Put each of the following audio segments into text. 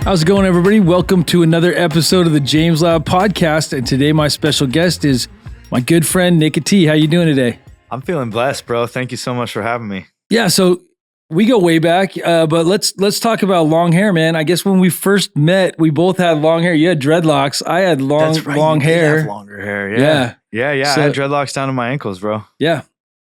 How's it going, everybody? Welcome to another episode of the James Lab podcast. And today my special guest is my good friend, Nikka T. How you doing today? I'm feeling blessed, bro. Thank you so much for having me. Yeah, so we go way back, but let's talk about long hair, man. I guess when we first met, we both had long hair. You had dreadlocks. I had long hair. Did have longer hair. Yeah. So, I had dreadlocks down to my ankles, bro. Yeah.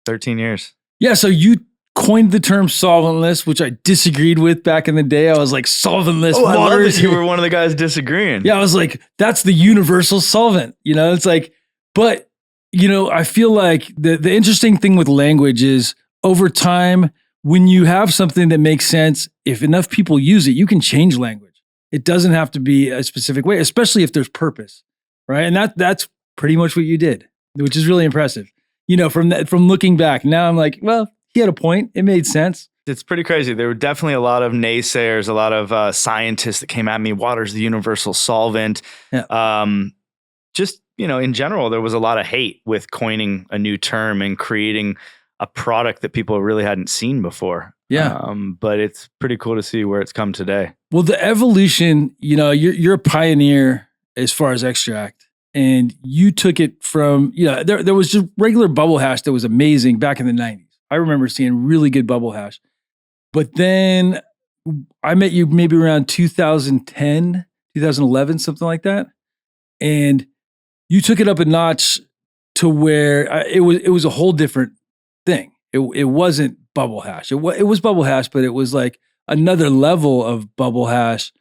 13 years. Yeah, so you coined the term solventless, which I disagreed with back in the day. I was like, solventless Oh, I love water. that you were one of the guys disagreeing. Yeah, I was like, that's the universal solvent. You know, it's like, but, you know, I feel like the interesting thing with language is over time, when you have something that makes sense, if enough people use it, you can change language. It doesn't have to be a specific way, especially if there's purpose, right? And that's pretty much what you did, which is really impressive. You know, from looking back, now I'm like, well, he had a point. It made sense. It's pretty crazy. There were definitely a lot of naysayers, a lot of scientists that came at me. Water's the universal solvent. Yeah. Just, you know, in general, there was a lot of hate with coining a new term and creating a product that people really hadn't seen before. Yeah. But it's pretty cool to see where it's come today. Well, the evolution, you know, you're a pioneer as far as extract. And you took it from, you know, there was just regular bubble hash that was amazing back in the 90s. I remember seeing really good bubble hash. But then I met you maybe around 2010, 2011, something like that. And you took it up a notch to where it was a whole different thing. It wasn't bubble hash. It was bubble hash, but it was like another level of bubble hash.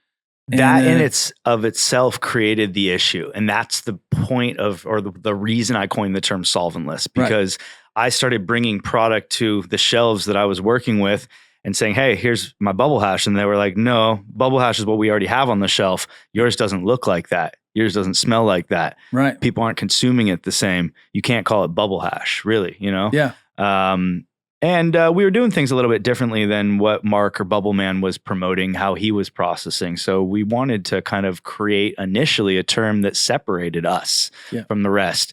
That in itself created the issue. And that's the point of, or the reason I coined the term solventless, because I started bringing product to the shelves that I was working with and saying, hey, here's my bubble hash. And they were like, no, bubble hash is what we already have on the shelf. Yours doesn't look like that. Yours doesn't smell like that. Right. People aren't consuming it the same. You can't call it bubble hash, really, you know? Yeah. And we were doing things a little bit differently than what Mark or Bubble Man was promoting, how he was processing. So we wanted to kind of create initially a term that separated us from the rest.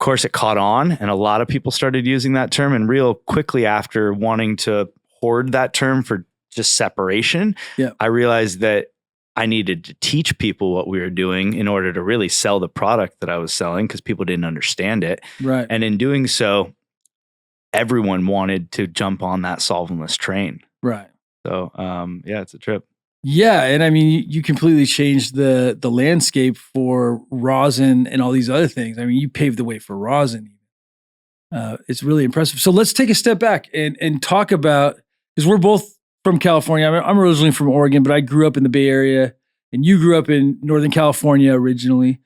Of course, it caught on, and a lot of people started using that term. And real quickly after wanting to hoard that term for just separation, I realized that I needed to teach people what we were doing in order to really sell the product that I was selling, because people didn't understand it. Right. And in doing so, everyone wanted to jump on that solventless train. Right. So, it's a trip. Yeah. And I mean, you completely changed the landscape for rosin and all these other things. I mean, you paved the way for rosin. It's really impressive. So let's take a step back and talk about, because we're both from California. I'm originally from Oregon, but I grew up in the Bay Area, and you grew up in Northern California originally.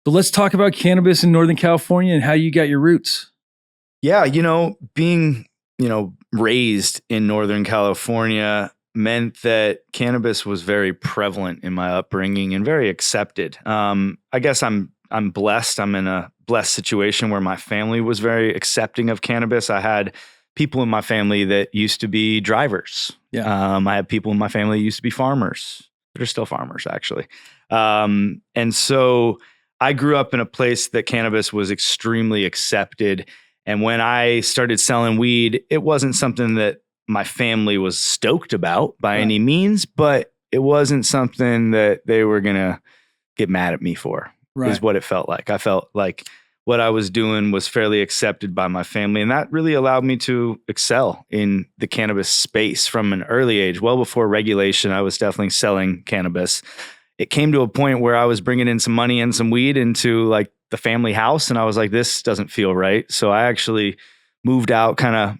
So let's talk about cannabis in Northern California and how you got your roots. Yeah, you know, being, raised in Northern California meant that cannabis was very prevalent in my upbringing and very accepted. I guess I'm blessed. I'm in a blessed situation where my family was very accepting of cannabis. I had people in my family that used to be drivers. Yeah. I had people in my family that used to be farmers. They're still farmers, actually. And so I grew up in a place that cannabis was extremely accepted. And when I started selling weed, it wasn't something that my family was stoked about by any means, but it wasn't something that they were going to get mad at me for, is what it felt like. I felt like what I was doing was fairly accepted by my family. And that really allowed me to excel in the cannabis space from an early age. Well before regulation, I was definitely selling cannabis. It came to a point where I was bringing in some money and some weed into like the family house. And I was like, this doesn't feel right. So I actually moved out kind of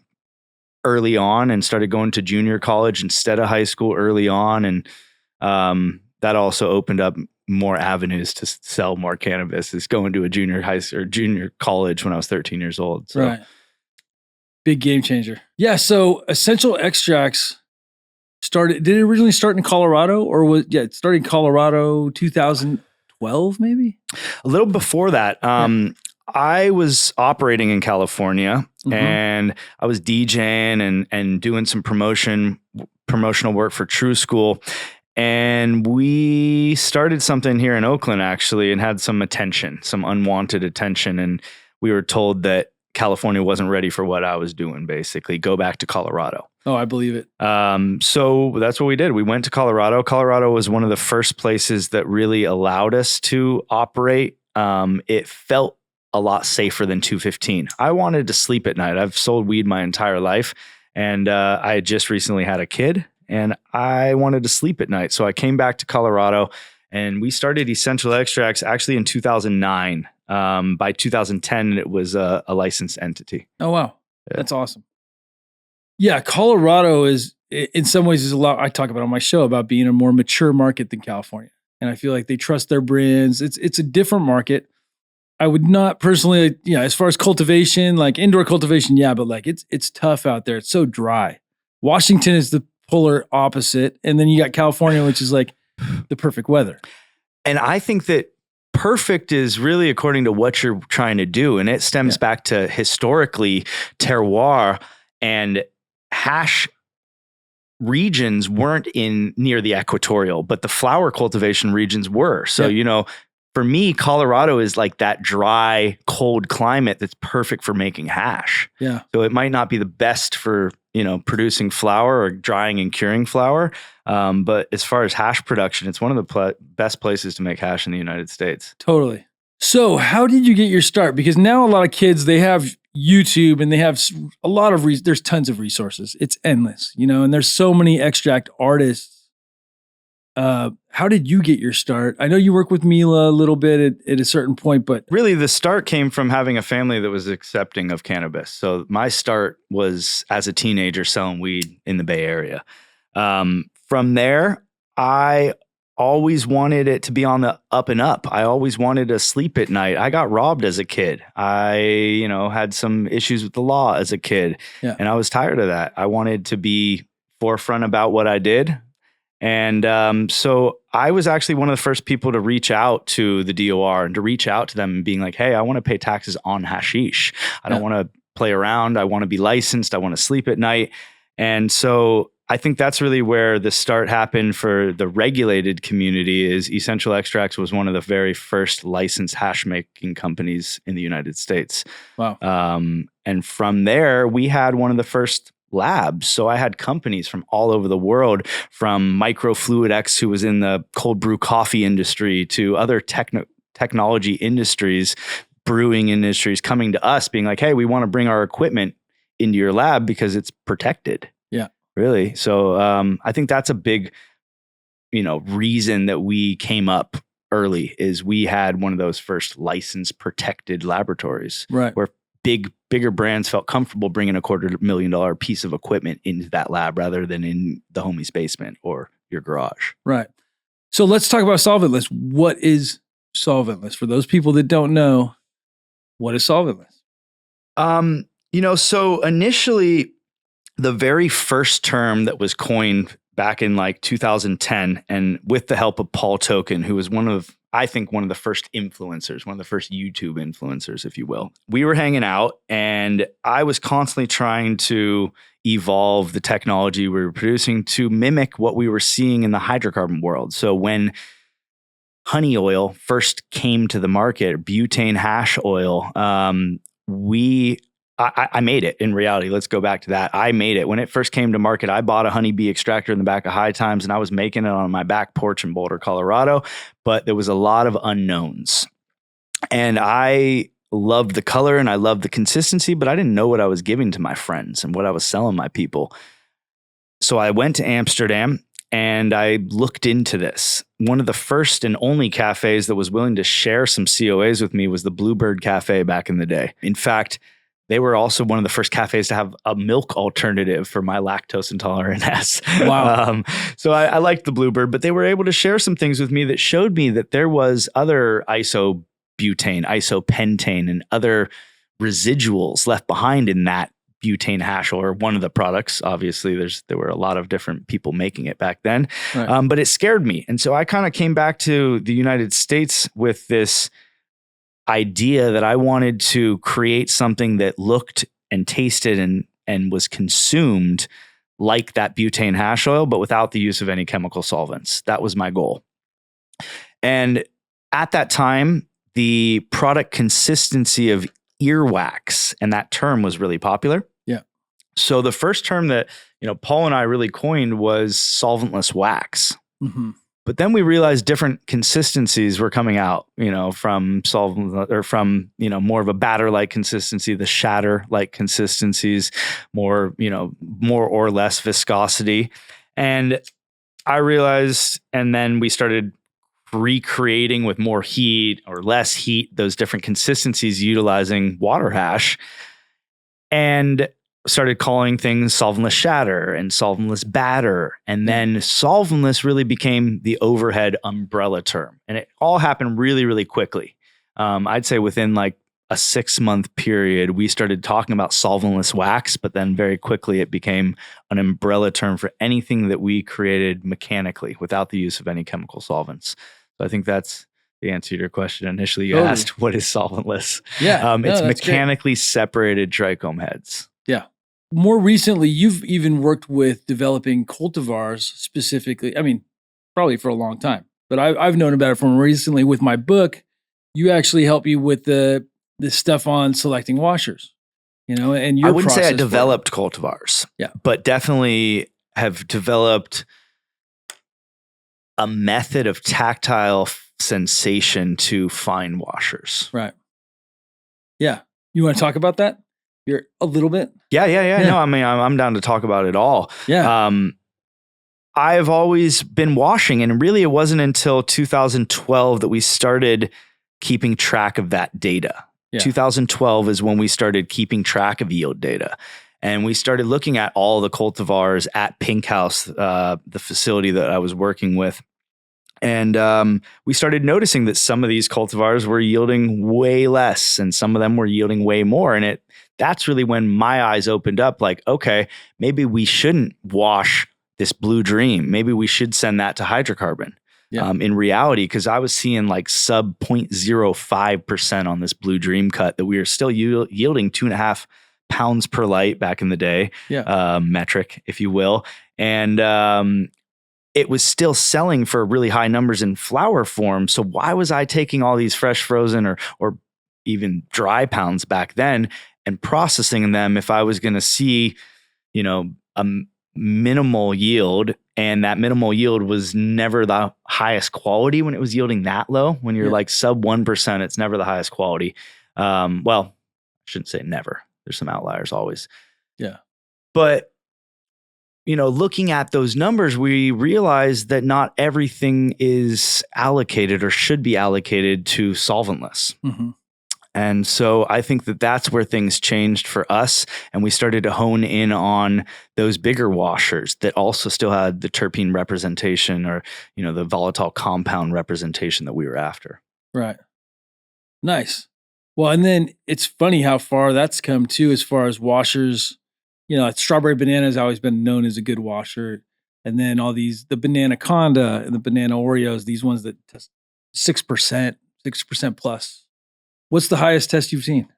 early on and started going to junior college instead of high school early on. And that also opened up more avenues to sell more cannabis, is going to a junior high or junior college when I was 13 years old. So. Right. Big game changer. Yeah. So Essential Extracts did it originally start in Colorado, or it started in Colorado 2012 maybe? A little before that. I was operating in California, and I was DJing and doing some promotional work for True School. And we started something here in Oakland, actually, and had some attention, some unwanted attention. And we were told that California wasn't ready for what I was doing, basically. Go back to Colorado. Oh, I believe it. So that's what we did. We went to Colorado. Colorado was one of the first places that really allowed us to operate. It felt a lot safer than 215. I wanted to sleep at night. I've sold weed my entire life, and I had just recently had a kid, and I wanted to sleep at night. So I came back to Colorado, and we started Essential Extracts actually in 2009. By 2010, it was a licensed entity. Oh, wow. Yeah. That's awesome. Yeah, Colorado is, in some ways, is a lot. I talk about on my show about being a more mature market than California. And I feel like they trust their brands. It's a different market. I would not personally, as far as cultivation, like indoor cultivation, yeah, but like it's tough out there. It's so dry. Washington is the polar opposite. And then you got California, which is like the perfect weather. And I think that perfect is really according to what you're trying to do. And it stems back to historically terroir and hash regions weren't in near the equatorial, but the flower cultivation regions were. So, for me, Colorado is like that dry, cold climate that's perfect for making hash. Yeah. So it might not be the best for, producing flower or drying and curing flower. But as far as hash production, it's one of the best places to make hash in the United States. Totally. So how did you get your start? Because now a lot of kids, they have YouTube and they have a lot of, there's tons of resources. It's endless, and there's so many extract artists. How did you get your start? I know you work with Mila a little bit at a certain point, but really the start came from having a family that was accepting of cannabis. So my start was as a teenager selling weed in the Bay Area. From there, I always wanted it to be on the up and up. I always wanted to sleep at night. I got robbed as a kid. I, had some issues with the law as a kid, and I was tired of that. I wanted to be forefront about what I did. And so I was actually one of the first people to reach out to the DOR and to reach out to them and being like, hey, I want to pay taxes on hashish. I don't want to play around. I want to be licensed. I want to sleep at night. And so I think that's really where the start happened for the regulated community. Is Essential Extracts was one of the very first licensed hash making companies in the United States. Wow. And from there, we had one of the first labs. So I had companies from all over the world, from Microfluid X, who was in the cold brew coffee industry, to other technology industries, brewing industries, coming to us being like, hey, we want to bring our equipment into your lab because it's protected. Yeah. Really. So I think that's a big, reason that we came up early, is we had one of those first license protected laboratories, right, where bigger brands felt comfortable bringing a $250,000 piece of equipment into that lab rather than in the homie's basement or your garage. Right. So let's talk about solventless. What is solventless? For those people that don't know, what is solventless? So initially, the very first term that was coined back in like 2010, and with the help of Paul Token, who was one of the first influencers, one of the first YouTube influencers, if you will. We were hanging out, and I was constantly trying to evolve the technology we were producing to mimic what we were seeing in the hydrocarbon world. So when honey oil first came to the market, butane hash oil, I made it in reality. Let's go back to that. I made it. When it first came to market, I bought a honeybee extractor in the back of High Times, and I was making it on my back porch in Boulder, Colorado, but there was a lot of unknowns. And I loved the color and I loved the consistency, but I didn't know what I was giving to my friends and what I was selling my people. So I went to Amsterdam and I looked into this. One of the first and only cafes that was willing to share some COAs with me was the Bluebird Cafe back in the day. In fact, they were also one of the first cafes to have a milk alternative for my lactose intolerant ass. Wow. So I liked the Bluebird, but they were able to share some things with me that showed me that there was other isobutane, isopentane, and other residuals left behind in that butane hash, or one of the products. Obviously, there were a lot of different people making it back then, right. But it scared me. And so I kind of came back to the United States with this idea that I wanted to create something that looked and tasted and was consumed like that butane hash oil, but without the use of any chemical solvents. That was my goal. And at that time, the product consistency of earwax, and that term was really popular. Yeah. So the first term that, Paul and I really coined was solventless wax. Mm-hmm. But then we realized different consistencies were coming out, from solvent or from, more of a batter-like consistency, the shatter-like consistencies, more or less viscosity. And I realized, and then we started recreating with more heat or less heat, those different consistencies utilizing water hash, and started calling things solventless shatter and solventless batter. And then solventless really became the overhead umbrella term. And it all happened really, really quickly. I'd say within like a 6-month period, we started talking about solventless wax, but then very quickly it became an umbrella term for anything that we created mechanically without the use of any chemical solvents. So I think that's the answer to your question. Initially, you asked, what is solventless? Yeah. It's mechanically separated trichome heads. Yeah. More recently, you've even worked with developing cultivars specifically. I mean, probably for a long time, but I've known about it from recently with my book. You actually help you with the stuff on selecting washers, and your I wouldn't say I process for it. developed cultivars, but definitely have developed a method of tactile sensation to find washers. Right. Yeah. You want to talk about that? You're a little bit? Yeah. No, I mean, I'm down to talk about it all. Yeah. I've always been washing, and really it wasn't until 2012 that we started keeping track of that data. Yeah. 2012 is when we started keeping track of yield data. And we started looking at all the cultivars at Pink House, the facility that I was working with. And we started noticing that some of these cultivars were yielding way less and some of them were yielding way more. And that's really when my eyes opened up, like, okay, maybe we shouldn't wash this Blue Dream. Maybe we should send that to hydrocarbon. Yeah. In reality, because I was seeing like sub 0.05% on this Blue Dream cut that we are still yielding 2.5 pounds per light back in the day, metric, if you will. And it was still selling for really high numbers in flower form. So why was I taking all these fresh frozen or even dry pounds back then and processing them if I was going to see, a minimal yield, and that minimal yield was never the highest quality when it was yielding that low? When you're like sub 1%, it's never the highest quality. Well, I shouldn't say never. There's some outliers always. Yeah. But looking at those numbers, we realized that not everything is allocated or should be allocated to solventless. Mm-hmm. And so I think that that's where things changed for us. And we started to hone in on those bigger washers that also still had the terpene representation or, the volatile compound representation that we were after. Right. Nice. Well, and then it's funny how far that's come too, as far as washers. Strawberry banana has always been known as a good washer. And then the banana conda and the banana Oreos, these ones that test 6%, 6% plus. What's the highest test you've seen?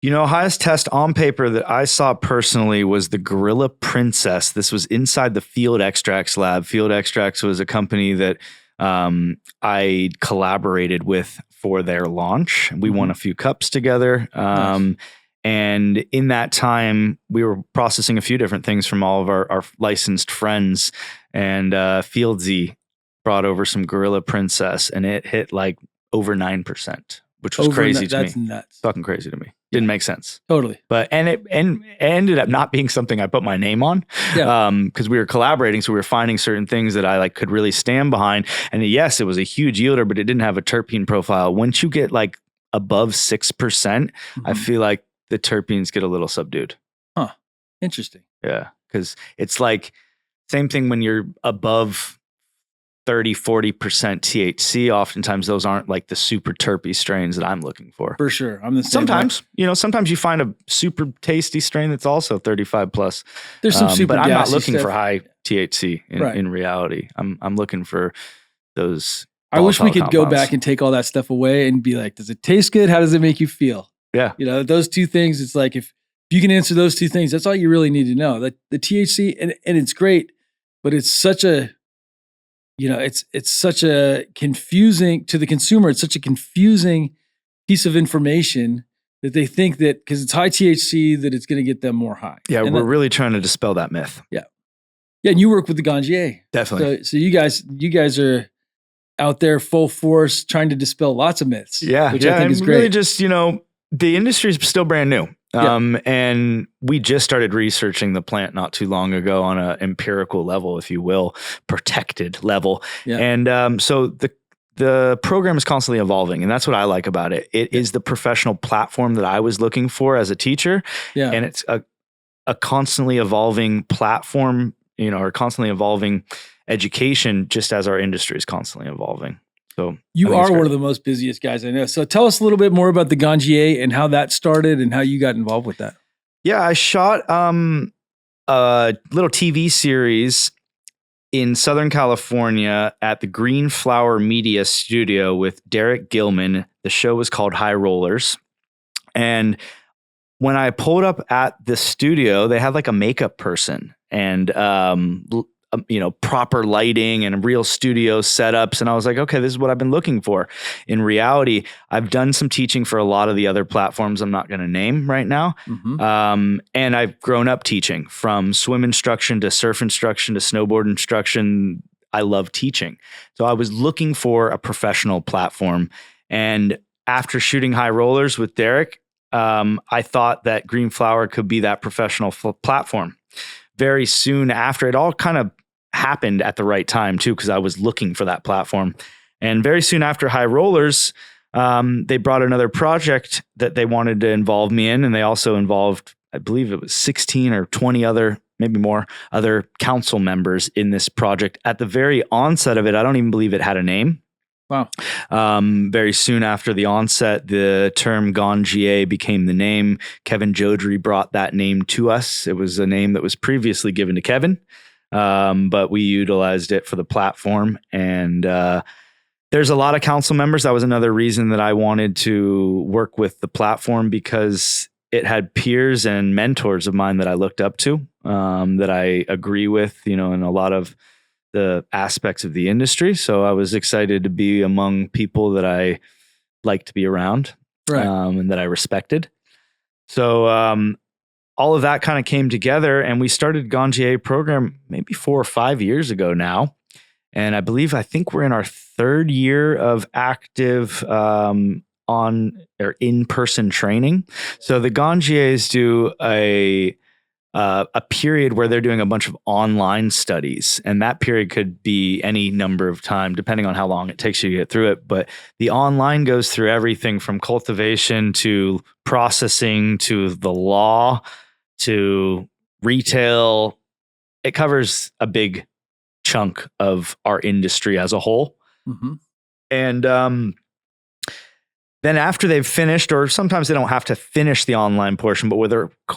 Highest test on paper that I saw personally was the Gorilla Princess. This was inside the Field Extracts lab. Field Extracts was a company that I collaborated with for their launch. We won a few cups together. Nice. And in that time, we were processing a few different things from all of our licensed friends. And Fieldsy brought over some Gorilla Princess, and it hit like over 9%, which was crazy to me. That's nuts. Fucking crazy to me. Didn't make sense. Totally. But it ended up not being something I put my name on. Yeah. Because we were collaborating, so we were finding certain things that I could really stand behind. And yes, it was a huge yielder, but it didn't have a terpene profile. Once you get like above 6%, I feel like the terpenes get a little subdued. Huh. Interesting. Yeah. Because it's like same thing when you're above 30-40% THC. Oftentimes those aren't like the super terpy strains that I'm looking for. For sure. I'm the same. Sometimes you find a super tasty strain that's also 35 plus. There's some super but I'm not looking stuff for high THC in reality. I'm looking for those. I wish we could go back and take all that stuff away and be like, does it taste good? How does it make you feel? Yeah. Those two things, it's like if you can answer those two things, that's all you really need to know. Like the THC, and it's great, but it's such a, it's such a confusing to the consumer. It's such a confusing piece of information that they think that because it's high THC that it's going to get them more high. Yeah, and we're really trying to dispel that myth. Yeah, and you work with the Ganjier. Definitely. So you guys are out there full force trying to dispel lots of myths. Which I think is great. Really just, the industry is still brand new. And we just started researching the plant not too long ago on an empirical level, if you will, protected level. Yeah. And so the program is constantly evolving, and that's what I like about it. It is the professional platform that I was looking for as a teacher. Yeah. And it's a constantly evolving platform, or constantly evolving education, just as our industry is constantly evolving. So you are one of the most busiest guys I know. So tell us a little bit more about the Ganjier and how that started and how you got involved with that. Yeah, I shot a little TV series in Southern California at the Green Flower Media Studio with Derek Gilman. The show was called High Rollers. And when I pulled up at the studio, they had like a makeup person and proper lighting and real studio setups. And I was like, okay, this is what I've been looking for. In reality, I've done some teaching for a lot of the other platforms I'm not going to name right now. Mm-hmm. And I've grown up teaching, from swim instruction to surf instruction to snowboard instruction. I love teaching. So I was looking for a professional platform. And after shooting High Rollers with Derek, I thought that Green Flower could be that professional platform. Very soon after, it all kind of happened at the right time too, because I was looking for that platform. And very soon after High Rollers, they brought another project that they wanted to involve me in. And they also involved, I believe it was 16 or 20 other, maybe more, other council members in this project. At the very onset of it, I don't even believe it had a name. Wow. Very soon after the onset, the term Ganjier became the name. Kevin Jodry brought that name to us. It was a name that was previously given to Kevin, but we utilized it for the platform. And there's a lot of council members. That was another reason that I wanted to work with the platform, because it had peers and mentors of mine that I looked up to, that I agree with, in a lot of the aspects of the industry. So I was excited to be among people that I like to be around, right. And that I respected. So all of that kind of came together, and we started Ganjier program maybe 4 or 5 years ago now. And I think we're in our 3rd year of active on or in-person training. So the Ganjiers do a period where they're doing a bunch of online studies, and that period could be any number of time, depending on how long it takes you to get through it. But the online goes through everything from cultivation to processing to the law to retail. It covers a big chunk of our industry as a whole. Mm-hmm. And then after they've finished, or sometimes they don't have to finish the online portion, but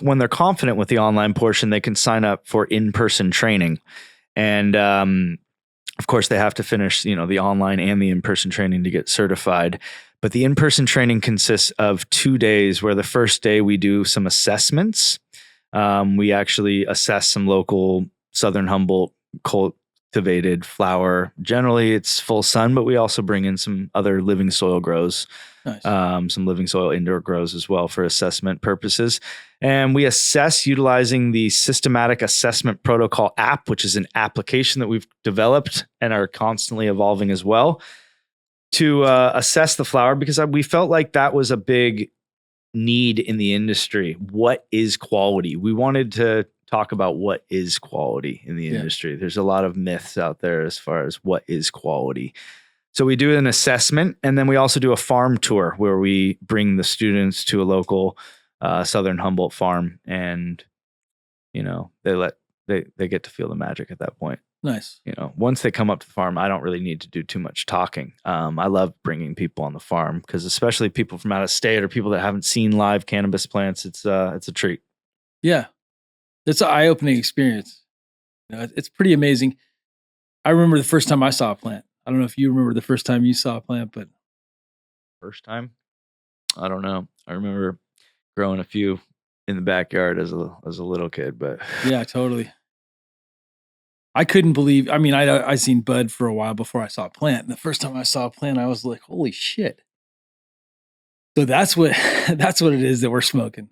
when they're confident with the online portion, they can sign up for in-person training. And of course, they have to finish, the online and the in-person training to get certified. But the in-person training consists of 2 days, where the first day we do some assessments. We actually assess some local Southern Humboldt cultivated flower. Generally, it's full sun, but we also bring in some other living soil grows. Nice. Some living soil indoor grows as well for assessment purposes. And we assess utilizing the Systematic Assessment Protocol app, which is an application that we've developed and are constantly evolving as well, to assess the flower, because we felt like that was a big need in the industry. What is quality? We wanted to talk about what is quality in the industry. There's a lot of myths out there as far as what is quality. So we do an assessment, and then we also do a farm tour where we bring the students to a local Southern Humboldt farm, and they get to feel the magic at that point. Nice. Once they come up to the farm, I don't really need to do too much talking. I love bringing people on the farm, because especially people from out of state or people that haven't seen live cannabis plants, it's a treat. Yeah, it's an eye-opening experience. It's pretty amazing. I remember the first time I saw a plant. I don't know if you remember the first time you saw a plant, but first time, I don't know. I remember growing a few in the backyard as a little kid, but yeah, totally. I couldn't believe. I mean, I seen bud for a while before I saw a plant. And the first time I saw a plant, I was like, "Holy shit!" So that's what that's what it is that we're smoking.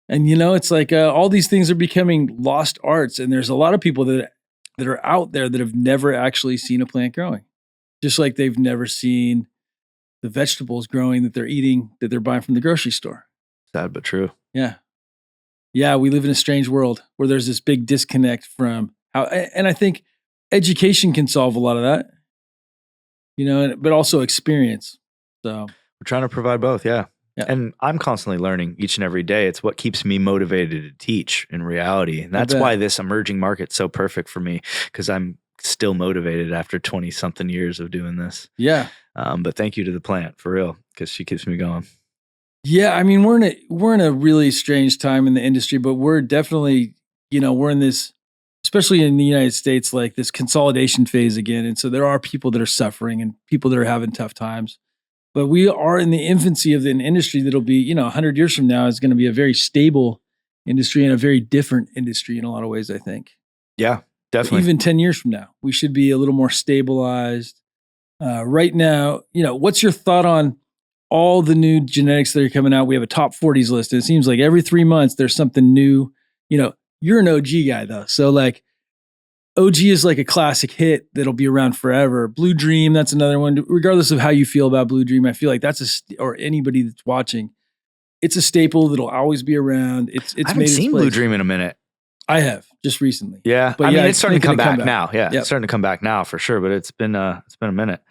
And it's like all these things are becoming lost arts, and there's a lot of people that are out there that have never actually seen a plant growing, just like they've never seen the vegetables growing that they're eating that they're buying from the grocery store. Sad but true. Yeah, yeah, we live in a strange world where there's this big disconnect from how, and I think education can solve a lot of that, but also experience. So We're trying to provide both. Yeah. Yeah. And I'm constantly learning each and every day. It's what keeps me motivated to teach in reality. And that's why this emerging market's so perfect for me, because I'm still motivated after 20 something years of doing this. Yeah. But thank you to the plant for real, because she keeps me going. Yeah. I mean, we're in a really strange time in the industry, but we're definitely, we're in this, especially in the United States, like this consolidation phase again. And so there are people that are suffering and people that are having tough times. But we are in the infancy of an industry that'll be, 100 years from now is going to be a very stable industry and a very different industry in a lot of ways, I think. Yeah, definitely. But even 10 years from now, we should be a little more stabilized. Right now, what's your thought on all the new genetics that are coming out? We have a top 40s list. And it seems like every 3 months there's something new. You're an OG guy though. So like, OG is like a classic hit that'll be around forever. Blue Dream, that's another one. Regardless of how you feel about Blue Dream, I feel like or anybody that's watching, it's a staple that'll always be around. I haven't seen Blue Dream in a minute. I have just recently. Yeah, but it's starting to come back now. Yeah, it's starting to come back now for sure. But it's been a minute.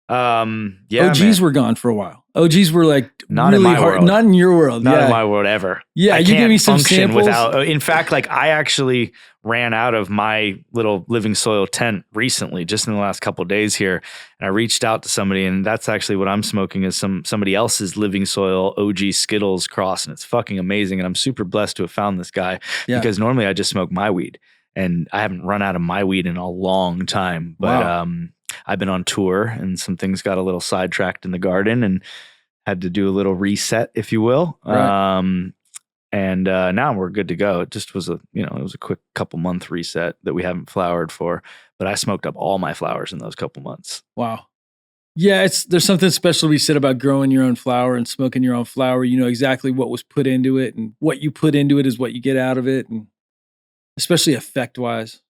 OGs were gone for a while. OGs were like not really in my hard, world. not in your world. Not in my world ever. Yeah, I you can't gave me some function samples. without. In fact, like I actually ran out of my little living soil tent recently, just in the last couple of days here, and I reached out to somebody, and that's actually what I'm smoking is somebody else's living soil OG Skittles cross, and it's fucking amazing. And I'm super blessed to have found this guy because normally I just smoke my weed, and I haven't run out of my weed in a long time, but I've been on tour and some things got a little sidetracked in the garden and had to do a little reset, if you will. Right. And now we're good to go. It just was it was a quick couple month reset that we haven't flowered for, but I smoked up all my flowers in those couple months. Wow. Yeah. There's something special to be said about growing your own flower and smoking your own flower. You know exactly what was put into it, and what you put into it is what you get out of it. And especially effect wise.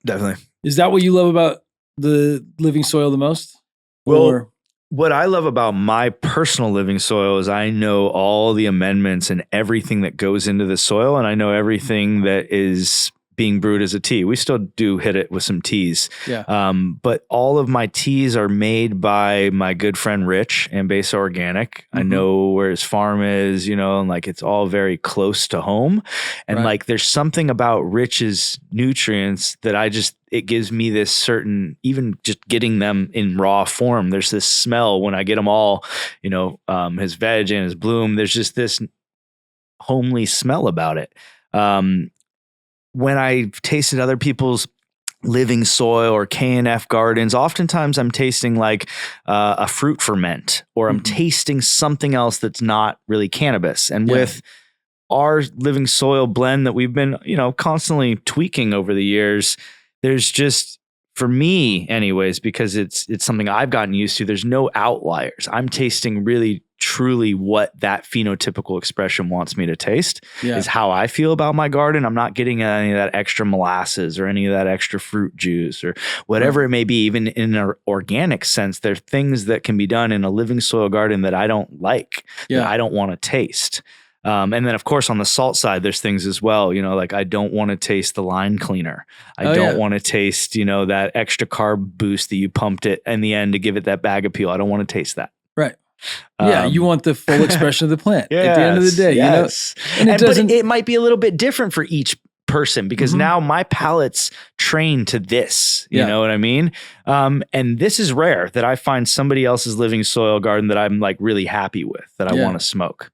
Definitely. Is that what you love about the living soil the most? Well, what I love about my personal living soil is I know all the amendments and everything that goes into the soil, and I know everything that is being brewed as a tea. We still do hit it with some teas. Yeah. But all of my teas are made by my good friend Rich and Base Organic. Mm-hmm. I know where his farm is, and like it's all very close to home. And like there's something about Rich's nutrients that it gives me this certain, even just getting them in raw form, there's this smell when I get them all, his veg and his bloom, there's just this homely smell about it. When I tasted other people's living soil or KNF gardens, oftentimes I'm tasting like a fruit ferment, or I'm tasting something else that's not really cannabis. And with our living soil blend that we've been, constantly tweaking over the years, there's just, for me anyways, because it's something I've gotten used to, there's no outliers. I'm tasting really truly what that phenotypical expression wants me to taste is how I feel about my garden. I'm not getting any of that extra molasses or any of that extra fruit juice or whatever it may be. Even in an organic sense, there are things that can be done in a living soil garden that I don't like, that I don't want to taste. And then of course on the salt side, there's things as well, like I don't want to taste the line cleaner. I don't want to taste, that extra carb boost that you pumped it in the end to give it that bag appeal. I don't want to taste that. Right. Yeah, you want the full expression of the plant at the end of the day. Yes. And but it might be a little bit different for each person because now my palate's trained to this. You know what I mean? And this is rare that I find somebody else's living soil garden that I'm like really happy with, that I want to smoke.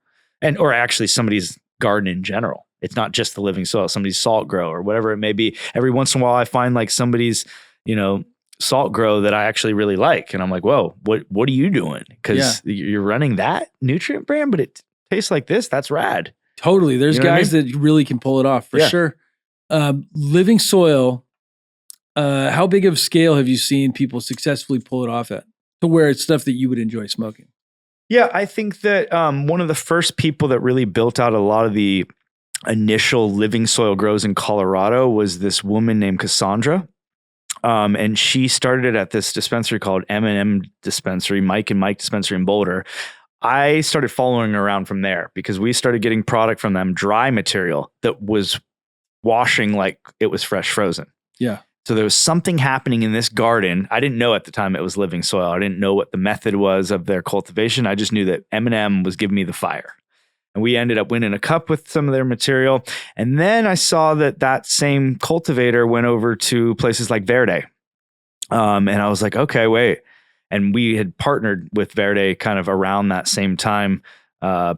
Or actually somebody's garden in general. It's not just the living soil, somebody's salt grow or whatever it may be. Every once in a while I find like somebody's, salt grow that I actually really like. And I'm like, whoa, what are you doing? Because you're running that nutrient brand, but it tastes like this. That's rad. Totally. There's guys that really can pull it off for sure. Living soil, how big of scale have you seen people successfully pull it off at to where it's stuff that you would enjoy smoking? Yeah, I think that one of the first people that really built out a lot of the initial living soil grows in Colorado was this woman named Cassandra. And she started it at this dispensary called M&M Dispensary, Mike and Mike Dispensary in Boulder. I started following her around from there because we started getting product from them, dry material that was washing like it was fresh frozen. Yeah. So there was something happening in this garden. I didn't know at the time it was living soil. I didn't know what the method was of their cultivation. I just knew that M&M was giving me the fire. And we ended up winning a cup with some of their material. And then I saw that same cultivator went over to places like Verde. And I was like, okay, wait. And we had partnered with Verde kind of around that same time.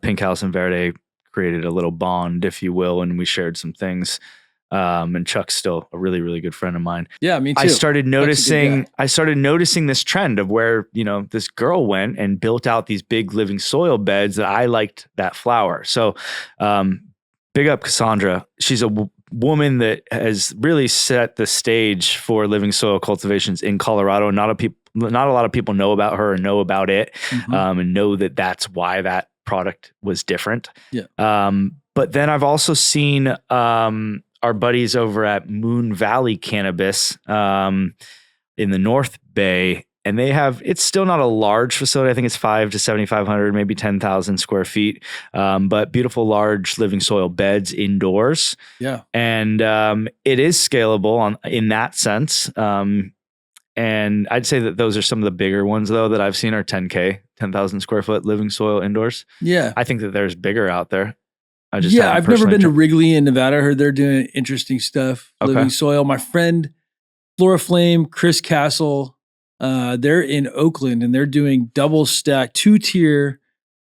Pink House and Verde created a little bond, if you will, and we shared some things. And Chuck's still a really, really good friend of mine. Yeah, me too. I started noticing this trend of where, this girl went and built out these big living soil beds that I liked that flower. So, big up Cassandra. She's a woman that has really set the stage for living soil cultivations in Colorado. Not a lot of people know about her or know about it, and know that that's why that product was different. Yeah. But then I've also seen, our buddies over at Moon Valley Cannabis in the North Bay, and it's still not a large facility. I think it's 5 to 7,500, maybe 10,000 square feet, but beautiful, large living soil beds indoors. Yeah. And it is scalable in that sense. And I'd say that those are some of the bigger ones, though, that I've seen are 10,000 square foot living soil indoors. Yeah. I think that there's bigger out there. I've never been to Wrigley in Nevada. I heard they're doing interesting stuff. Okay. Living soil. My friend Floraflame, Chris Castle, they're in Oakland and they're doing double stack, 2-tier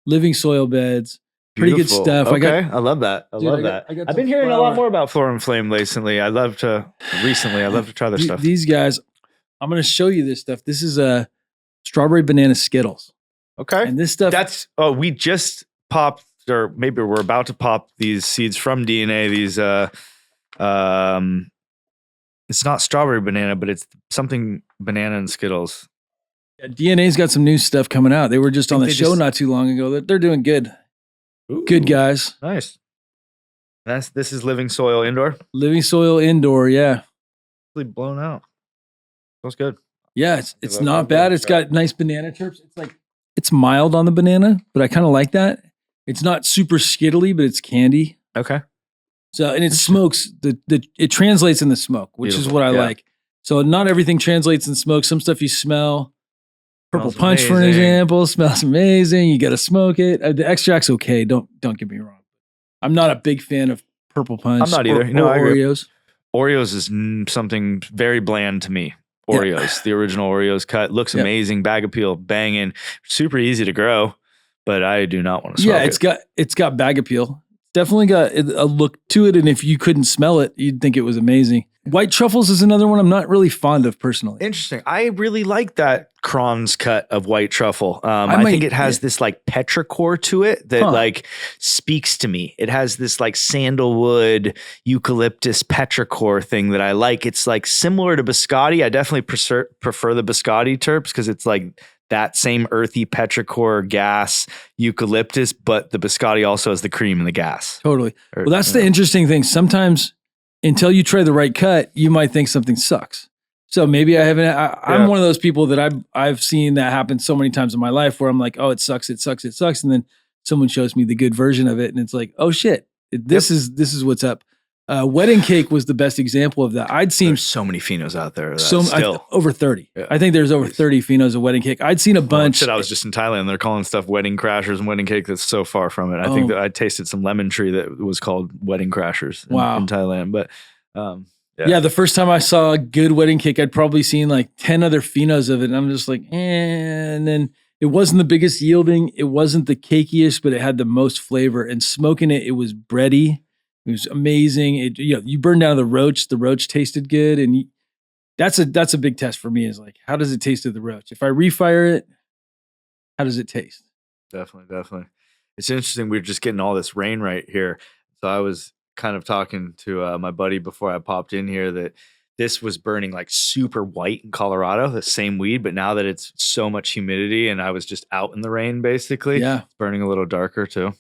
living soil beds. Pretty good stuff. Okay. I love that. I love that. I've been hearing a lot more about Floraflame recently. I'd love to try their stuff. These guys, I'm going to show you this stuff. This is a strawberry banana Skittles. Okay. And this stuff. We just popped, or maybe we're about to pop these seeds from DNA. These, it's not strawberry banana, but it's something banana and Skittles. Yeah, DNA's got some new stuff coming out. They were just on the show not too long ago. They're doing good. Ooh, good guys. Nice. This is living soil indoor. Living soil indoor. Yeah. Really blown out. Smells good. Yeah. It's not bad. It's got nice banana terps. It's mild on the banana, but I kind of like that. It's not super skittly, but it's candy. Okay. So, and it smokes, it translates in the smoke, which is what I like. So not everything translates in smoke. Some stuff you smell. Purple punch, for an example, smells amazing. You got to smoke it. The extract's okay. Don't get me wrong. I'm not a big fan of purple punch. I'm not either. Or Oreos. Oreos is something very bland to me. Oreos, the original Oreos cut, looks amazing. Bag appeal, banging, super easy to grow. But I do not want to smoke it. Yeah, it's got bag appeal. Definitely got a look to it. And if you couldn't smell it, you'd think it was amazing. White truffles is another one I'm not really fond of personally. Interesting. I really like that Kron's cut of white truffle. I think it has this like petrichor to it that like speaks to me. It has this like sandalwood, eucalyptus petrichor thing that I like. It's like similar to biscotti. I definitely prefer the biscotti terps because it's like that same earthy petrichor gas eucalyptus, but the biscotti also has the cream and the gas. Totally. Well, that's the interesting thing. Sometimes until you try the right cut, you might think something sucks. So maybe I'm one of those people that I've seen that happen so many times in my life where I'm like, oh, it sucks. And then someone shows me the good version of it. And it's like, oh shit, this is what's up. Wedding cake was the best example of that. There's so many phenos out there. Over 30. Yeah. I think there's over 30 phenos of wedding cake. I'd seen a bunch. I was just in Thailand. They're calling stuff wedding crashers and wedding cake. That's so far from it. I think that I tasted some lemon tree that was called wedding crashers in Thailand. But the first time I saw a good wedding cake, I'd probably seen like 10 other phenos of it. And I'm just like, and then it wasn't the biggest yielding. It wasn't the cakiest, but it had the most flavor. And smoking it, it was bready. It was amazing. You burn down the roach. The roach tasted good, and that's a big test for me. Is like, how does it taste of the roach? If I refire it, how does it taste? Definitely. It's interesting. We're just getting all this rain right here. So I was kind of talking to my buddy before I popped in here that this was burning like super white in Colorado, the same weed, but now that it's so much humidity and I was just out in the rain, basically, it's burning a little darker too.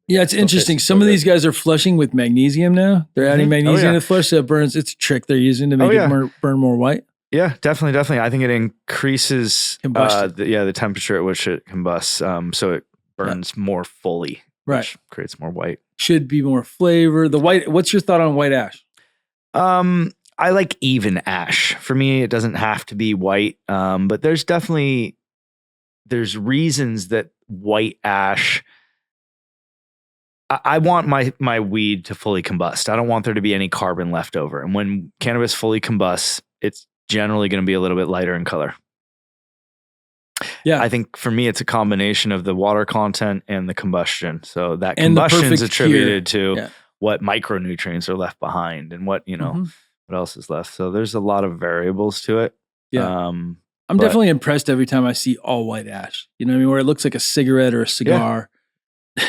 Yeah, it's interesting. Some of these guys are flushing with magnesium now. They're adding magnesium to flush, so it burns. It's a trick they're using to make it burn more white. Yeah, definitely. I think it increases the temperature at which it combusts, so it burns more fully, which creates more white. Should be more flavor. The white. What's your thought on white ash? I like even ash. For me, it doesn't have to be white, but there's reasons that white ash. I want my weed to fully combust. I don't want there to be any carbon left over. And when cannabis fully combusts, it's generally going to be a little bit lighter in color. Yeah. I think for me, it's a combination of the water content and the combustion. So that combustion is attributed to what micronutrients are left behind and what else is left. So there's a lot of variables to it. Yeah. I'm definitely impressed every time I see all white ash, you know what I mean? Where it looks like a cigarette or a cigar. Yeah.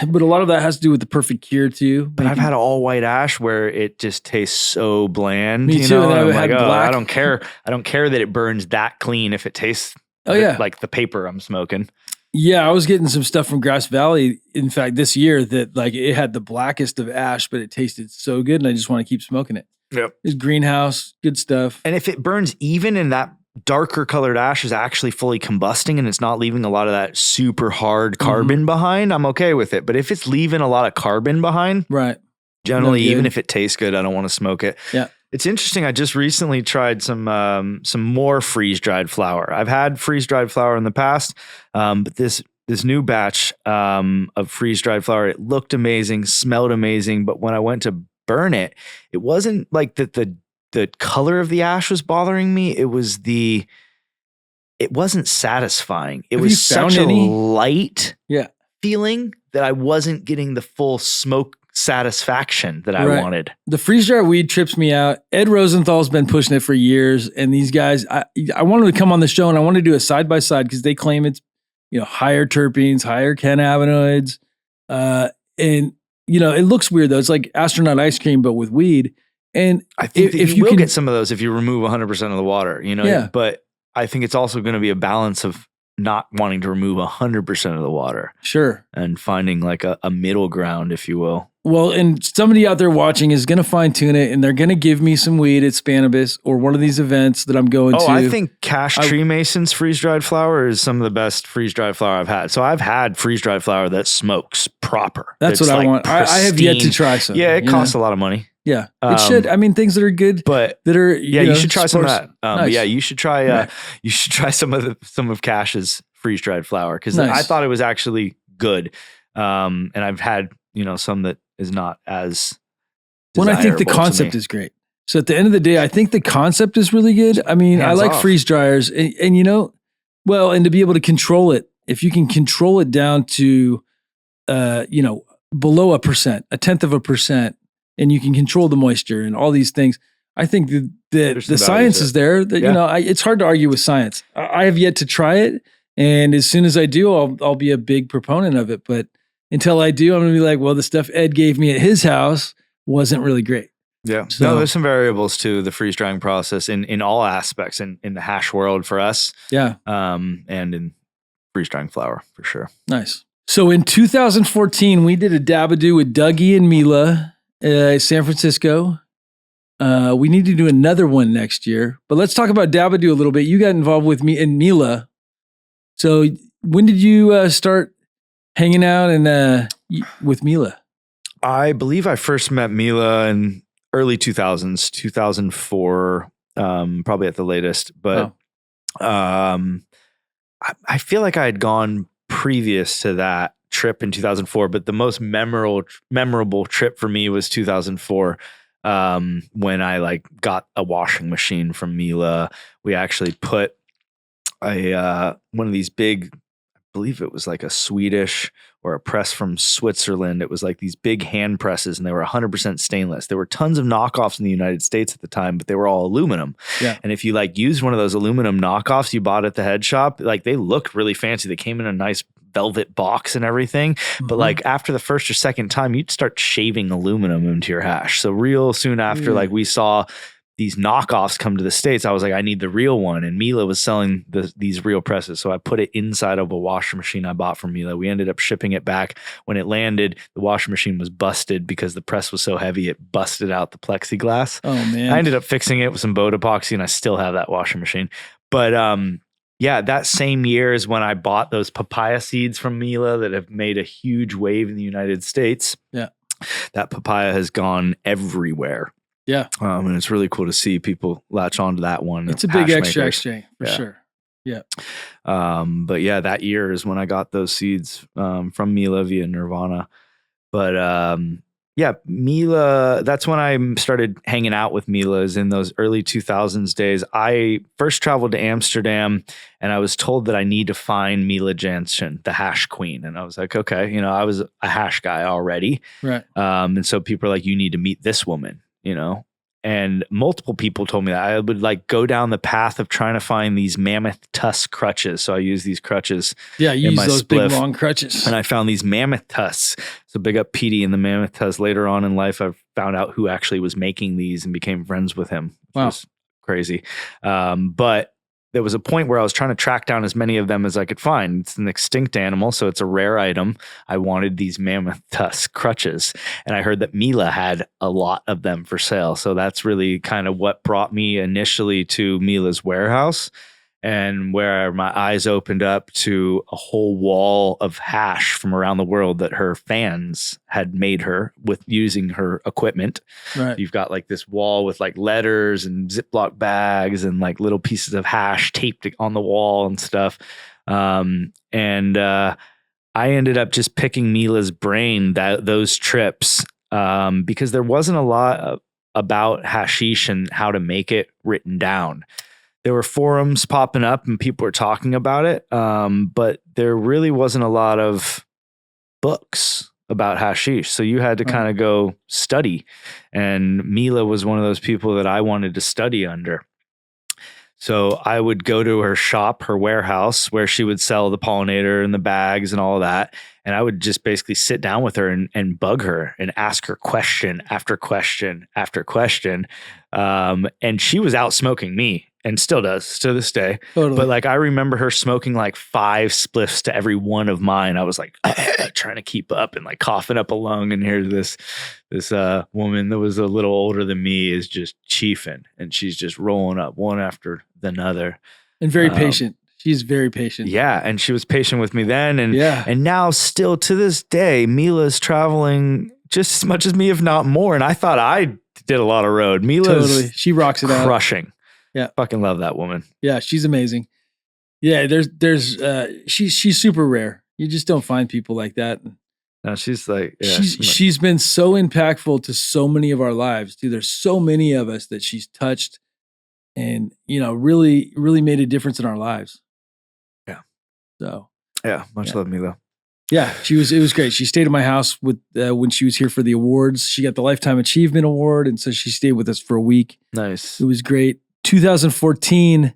But a lot of that has to do with the perfect cure too. But I've had all white ash where it just tastes so bland. Me too. And I'm like, I don't care. I don't care that it burns that clean if it tastes like the paper I'm smoking. Yeah, I was getting some stuff from Grass Valley, in fact, this year that like it had the blackest of ash, but it tasted so good and I just want to keep smoking it. Yep. It's greenhouse, good stuff. And if it burns even and that darker colored ash is actually fully combusting and it's not leaving a lot of that super hard carbon behind, I'm okay with it. But if it's leaving a lot of carbon behind, generally, even if it tastes good, I don't want to smoke it. Yeah. It's interesting. I just recently tried some more freeze-dried flower. I've had freeze-dried flower in the past, but this new batch of freeze-dried flower, it looked amazing, smelled amazing. But when I went to burn it, it wasn't like the color of the ash was bothering me. It wasn't satisfying. It was such a light feeling that I wasn't getting the full smoke satisfaction that I wanted. The freeze-dried weed trips me out. Ed Rosenthal's been pushing it for years. And these guys, I wanted to come on the show and I wanted to do a side-by-side because they claim it's, higher terpenes, higher cannabinoids. And, it looks weird though. It's like astronaut ice cream, but with weed. And I think if you will get some of those if you remove 100% of the water, but I think it's also going to be a balance of not wanting to remove 100% of the water. Sure. And finding like a middle ground, if you will. Well, and somebody out there watching is going to fine tune it and they're going to give me some weed at Spanibus or one of these events that I'm going to. I think Cash Tree Mason's freeze-dried flower is some of the best freeze-dried flower I've had. So I've had freeze-dried flower that smokes proper. That's what I want. I have yet to try some. Yeah, it costs a lot of money. Yeah, it should. I mean, things that are good, but that are you should try some of that. Nice. But yeah, you should try. You should try some of Cash's freeze dried flower because I thought it was actually good. And I've had some that is not as. When I think the concept is great. So at the end of the day, I think the concept is really good. I mean, I like freeze dryers, and and to be able to control it. If you can control it down to, below 1%, 1/10%. And you can control the moisture and all these things. I think that the science is there. That it's hard to argue with science. I have yet to try it, and as soon as I do, I'll be a big proponent of it. But until I do, I'm gonna be like, well, the stuff Ed gave me at his house wasn't really great. Yeah, so, there's some variables to the freeze drying process in all aspects in the hash world for us. Yeah, and in freeze drying flower for sure. Nice. So in 2014, we did a dabadoo with Dougie and Mila. San Francisco. We need to do another one next year, but let's talk about Dabadoo a little bit. You got involved with me and Mila. So when did you start hanging out and with Mila? I believe I first met Mila in early 2000s, 2004, probably at the latest. But I feel like I had gone previous to that trip in 2004, but the most memorable trip for me was 2004 when I got a washing machine from Mila. We actually put one of these big, I believe it was like a Swedish or a press from Switzerland. It was like these big hand presses and they were 100% stainless. There were tons of knockoffs in the United States at the time, but they were all aluminum. Yeah. And if you used one of those aluminum knockoffs you bought at the head shop, they looked really fancy. They came in a nice velvet box and everything. But after the first or second time, you'd start shaving aluminum into your hash. So real soon after, we saw these knockoffs come to the States, I was like, I need the real one. And Mila was selling these real presses. So I put it inside of a washer machine I bought from Mila. We ended up shipping it back. When it landed, the washer machine was busted because the press was so heavy, it busted out the plexiglass. Oh, man. I ended up fixing it with some boat epoxy, and I still have that washer machine. But yeah, that same year is when I bought those papaya seeds from Mila that have made a huge wave in the United States. Yeah. That papaya has gone everywhere. Yeah. And it's really cool to see people latch onto that one. It's a big extract strain for sure. Yeah. But yeah, that year is when I got those seeds from Mila via Nirvana. But yeah, Mila, that's when I started hanging out with Mila's in those early 2000s days. I first traveled to Amsterdam, and I was told that I need to find Mila Jansen, the hash queen. And I was like, okay, you know, I was a hash guy already. Right. And so people are like, you need to meet this woman, you know? And multiple people told me that I would like go down the path of trying to find these mammoth tusk crutches. So I use these crutches. Yeah, you use those big long crutches. And I found these mammoth tusks. So big up Petey and the mammoth tusks. Later on in life, I found out who actually was making these and became friends with him. Which was crazy. But there was a point where I was trying to track down as many of them as I could find. It's an extinct animal, so it's a rare item. I wanted these mammoth tusk crutches, and I heard that Mila had a lot of them for sale. So that's really kind of what brought me initially to Mila's warehouse, and where my eyes opened up to a whole wall of hash from around the world that her fans had made her with using her equipment. Right. You've got like this wall with like letters and Ziploc bags and like little pieces of hash taped on the wall and stuff. I ended up just picking Mila's brain those trips because there wasn't a lot about hashish and how to make it written down. There were forums popping up and people were talking about it, but there really wasn't a lot of books about hashish. So you had to kind of go study. And Mila was one of those people that I wanted to study under. So I would go to her shop, her warehouse, where she would sell the pollinator and the bags and all of that. And I would just basically sit down with her and bug her and ask her question after question after question. And she was out smoking me. And still does to this day. Totally. But like, I remember her smoking like 5 spliffs to every one of mine. I was like trying to keep up and like coughing up a lung. And here's this woman that was a little older than me is just chiefing, and she's just rolling up one after another. And very patient. She's very patient. Yeah. And she was patient with me then. And, yeah. And now still to this day, Mila's traveling just as much as me, if not more. And I thought I did a lot of road. Mila's totally. She rocks it out. Crushing. Yeah. Fucking love that woman. Yeah, she's amazing. Yeah, she's super rare. You just don't find people like that. No, she's like, yeah, she's been so impactful to so many of our lives. Dude, there's so many of us that she's touched and, you know, really, really made a difference in our lives. Yeah. So. Yeah, much love, Mila. Yeah, it was great. She stayed at my house with when she was here for the awards. She got the Lifetime Achievement Award, and so she stayed with us for a week. Nice. It was great. 2014,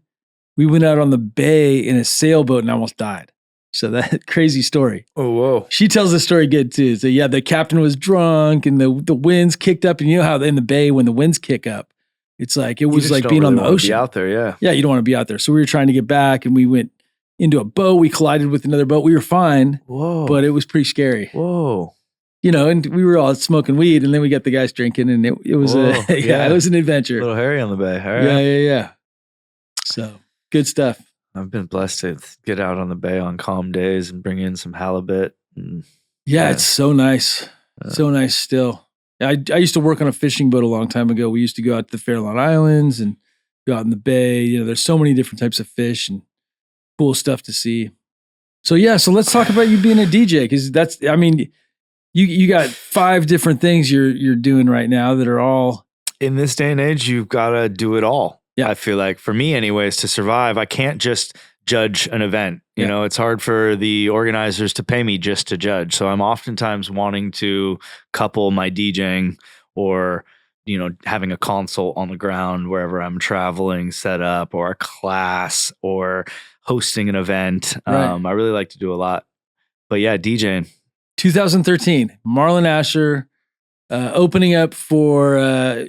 we went out on the bay in a sailboat and almost died. So that crazy story. Oh, whoa. She tells the story good too. So yeah, the captain was drunk and the winds kicked up. And you know how in the bay, when the winds kick up, it's like, it was like being on the ocean. Be out there, yeah. Yeah, you don't want to be out there. So we were trying to get back and we went into a boat. We collided with another boat. We were fine. Whoa. But it was pretty scary. Whoa. You know, and we were all smoking weed, and then we got the guys drinking, and it was it was an adventure. A little hairy on the bay. All right. Yeah. So good stuff. I've been blessed to get out on the bay on calm days and bring in some halibut. Yeah, it's so nice. So nice still. I used to work on a fishing boat a long time ago. We used to go out to the Farallon Islands and go out in the bay. You know, there's so many different types of fish and cool stuff to see. So yeah, so let's talk about you being a DJ, because that's, I mean, you got 5 different things you're doing right now that are all. In this day and age, you've got to do it all. Yeah. I feel like for me anyways, to survive, I can't just judge an event. You know, it's hard for the organizers to pay me just to judge. So I'm oftentimes wanting to couple my DJing or, you know, having a console on the ground wherever I'm traveling set up, or a class, or hosting an event. Right. I really like to do a lot. But yeah, DJing. 2013, Marlon Asher, opening up for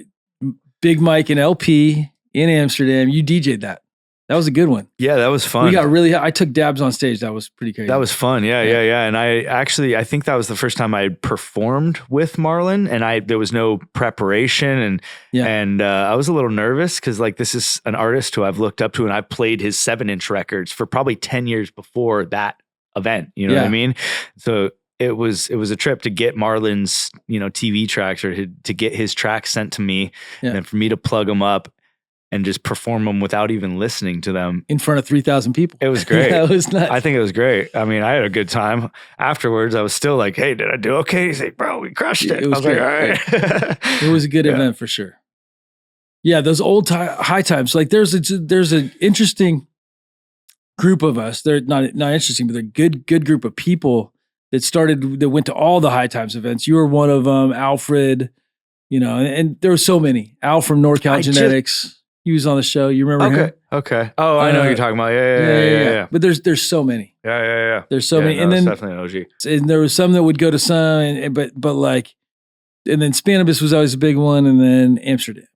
Big Mike and LP in Amsterdam. You DJ'd that. That was a good one. Yeah, that was fun. I took dabs on stage. That was pretty crazy. That was fun. Yeah. And I think that was the first time I performed with Marlon, and there was no preparation, and I was a little nervous because like this is an artist who I've looked up to, and I played his 7-inch records for probably 10 years before that event. You know what I mean? So it was a trip to get Marlon's, TV tracks, or to get his tracks sent to me, and then for me to plug them up and just perform them without even listening to them in front of 3,000 people. It was great. That was nuts. I think it was great. I mean, I had a good time. Afterwards, I was still like, "Hey, did I do okay?" He's like, "Bro, we crushed it." It was great. Like, all right. It was a good event for sure. Yeah, those old high times. Like there's an interesting group of us. They're not interesting, but they're good group of people that went to all the high times events. You were one of them, Alfred. And there were so many. Al from NorCal Genetics. He was on the show. You remember him? Okay. Oh, I know what you're talking about. Yeah. But there's so many. Yeah. There's so many. No, And then definitely an OG. And there was some that would go to some, and then Spanibus was always a big one, and then Amsterdam.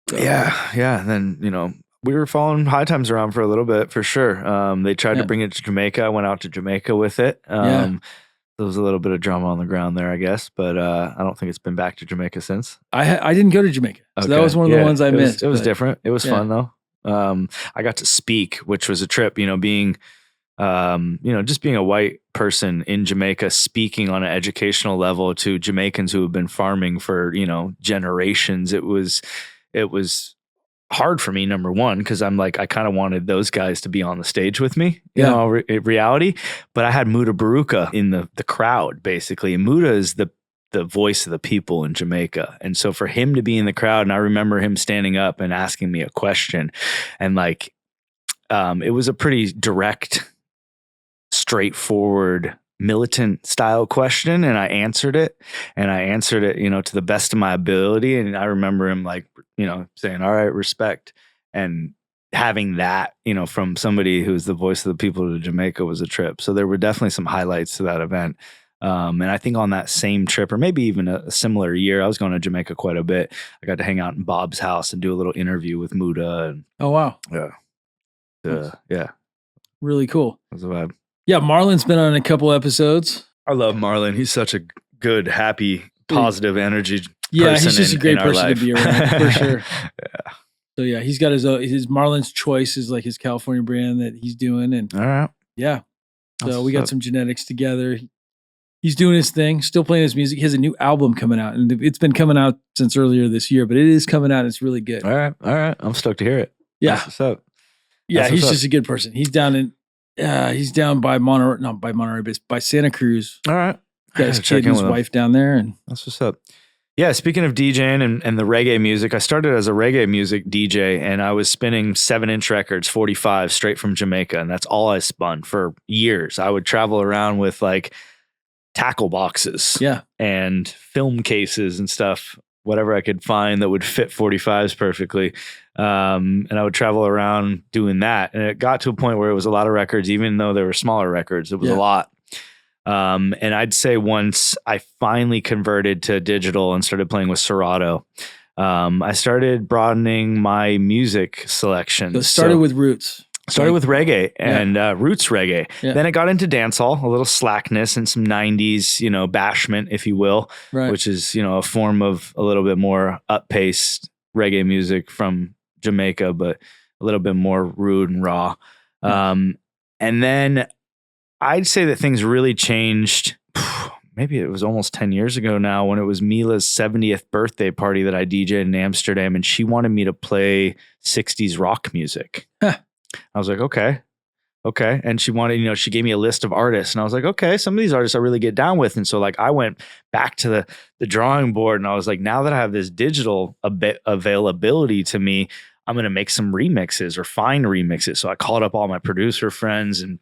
So. Yeah. And then, we were following high times around for a little bit for sure. They tried to bring it to Jamaica. I went out to Jamaica with it. There was a little bit of drama on the ground there, I guess, but I don't think it's been back to Jamaica since. I didn't go to Jamaica, so that was one of the ones I missed. It was different. It was fun though. I got to speak, which was a trip. Being, just being a white person in Jamaica, speaking on an educational level to Jamaicans who have been farming for generations. It was hard for me, number one, because I'm like, I kind of wanted those guys to be on the stage with me, reality. But I had Muda Baruka in the crowd, basically. And Muda is the voice of the people in Jamaica. And so for him to be in the crowd, and I remember him standing up and asking me a question, and like, it was a pretty direct, straightforward, militant style question, and I answered it to the best of my ability. And I remember him like saying, "All right, respect," and having that from somebody who's the voice of the people to Jamaica was a trip. So there were definitely some highlights to that event. And I think on that same trip, or maybe even a similar year, I was going to Jamaica quite a bit. I got to hang out in Bob's house and do a little interview with Muda. And, oh wow, really cool. That was a vibe. Yeah, Marlon's been on a couple episodes. I love Marlon. He's such a good, happy, positive energy. Yeah, he's just a great person to be around for sure. Yeah. So yeah, he's got his Marlon's Choice is like his California brand that he's doing, and all right, yeah. So we got some genetics together. He's doing his thing, still playing his music. He has a new album coming out, and it's been coming out since earlier this year, but it is coming out. And it's really good. All right. I'm stoked to hear it. Yeah, that's what's up. Yeah, he's just a good person. He's down by Monterey, not by Monterey, but by Santa Cruz. All right. Got his kid and his wife down there, and that's what's up. Yeah, speaking of DJing and the reggae music, I started as a reggae music DJ, and I was spinning 7-inch records, 45, straight from Jamaica, and that's all I spun for years. I would travel around with like tackle boxes, and film cases and stuff, whatever I could find that would fit 45s perfectly. And I would travel around doing that, and it got to a point where it was a lot of records, even though they were smaller records. It was a lot. And I'd say once I finally converted to digital and started playing with Serato, I started broadening my music selection. So it started with roots. Started with reggae and roots reggae. Yeah. Then it got into dancehall, a little slackness and some 90s, bashment, if you will, which is, a form of a little bit more up-paced reggae music from Jamaica, but a little bit more rude and raw. And then I'd say that things really changed. Maybe it was almost 10 years ago now, when it was Mila's 70th birthday party that I DJed in Amsterdam, and she wanted me to play 60s rock music. I was like, okay. And she wanted, she gave me a list of artists, and I was like, okay, some of these artists I really get down with. And so like, I went back to the drawing board, and I was like, now that I have this digital availability to me, I'm going to make some remixes or find remixes. So I called up all my producer friends, and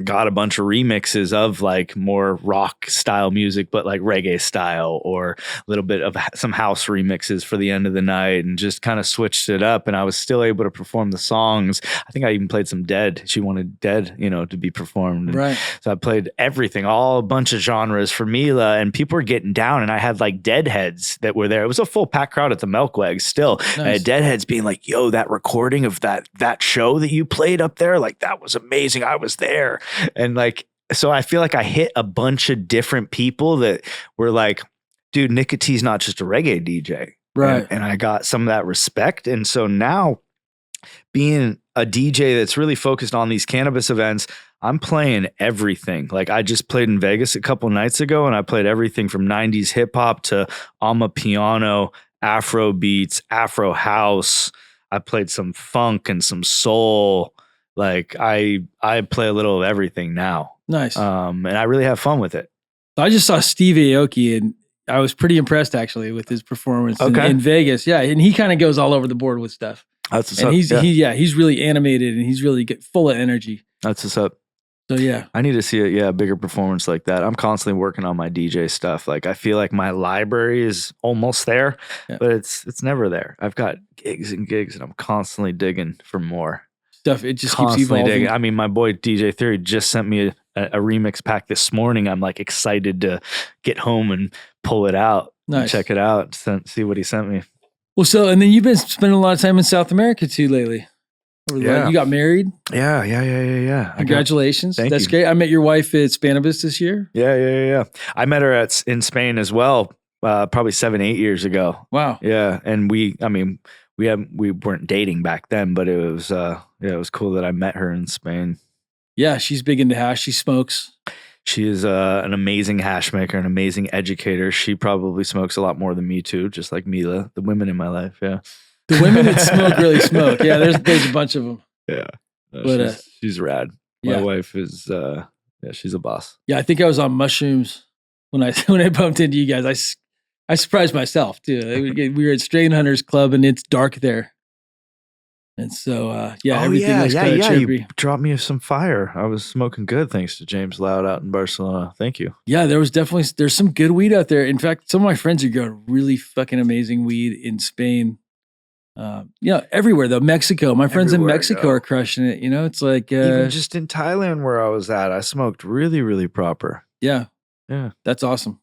got a bunch of remixes of like more rock style music, but like reggae style, or a little bit of some house remixes for the end of the night, and just kind of switched it up. And I was still able to perform the songs. I think I even played some Dead. She wanted Dead, to be performed. And Right. so I played everything, a bunch of genres for Mila, and people were getting down. And I had like Deadheads that were there. It was a full packed crowd at the Melkweg still. Nice. I had Deadheads being like, yo, that recording of that show that you played up there, like that was amazing. I was there. And like, so I feel like I hit a bunch of different people that were like, dude, Nikka T's not just a reggae DJ. Right. And I got some of that respect. And so now being a DJ that's really focused on these cannabis events, I'm playing everything. Like I just played in Vegas a couple nights ago, and I played everything from 90s hip hop to Amapiano, Afro beats, Afro house. I played some funk and some soul. Like I play a little of everything now. Nice. And I really have fun with it. I just saw Steve Aoki, and I was pretty impressed actually with his performance in Vegas. Yeah, and he kind of goes all over the board with stuff. That's what's and up. He's really animated, and he's really full of energy. That's what's up. So yeah, I need to see a bigger performance like that. I'm constantly working on my DJ stuff. Like I feel like my library is almost there, but it's never there. I've got gigs and gigs, and I'm constantly digging for more stuff. It just keeps evolving. Digging. I mean, my boy DJ Theory just sent me a remix pack this morning. I'm like excited to get home and pull it out, and check it out, see what he sent me. Well, and then you've been spending a lot of time in South America too lately. Yeah. You got married? Yeah. Congratulations. That's great. I met your wife at Cannabis this year. Yeah. I met her in Spain as well, probably 7-8 years ago. Wow. Yeah. And we weren't dating back then, but it was cool that I met her in Spain. Yeah, she's big into hash. She smokes. She is an amazing hash maker, an amazing educator. She probably smokes a lot more than me too, just like Mila, the women in my life. Yeah. The women that smoke really smoke. Yeah, there's a bunch of them. Yeah. No, but she's rad. My wife is she's a boss. Yeah, I think I was on mushrooms when I bumped into you guys. I surprised myself too. We were at Strain Hunters Club, and it's dark there. And so everything was kind of trippy. You dropped me some fire. I was smoking good thanks to James Loud out in Barcelona. Thank you. Yeah, there's some good weed out there. In fact, some of my friends are growing really fucking amazing weed in Spain. Everywhere though. Mexico. My friends in Mexico are crushing it. It's like even just in Thailand where I was at, I smoked really, really proper. Yeah. That's awesome.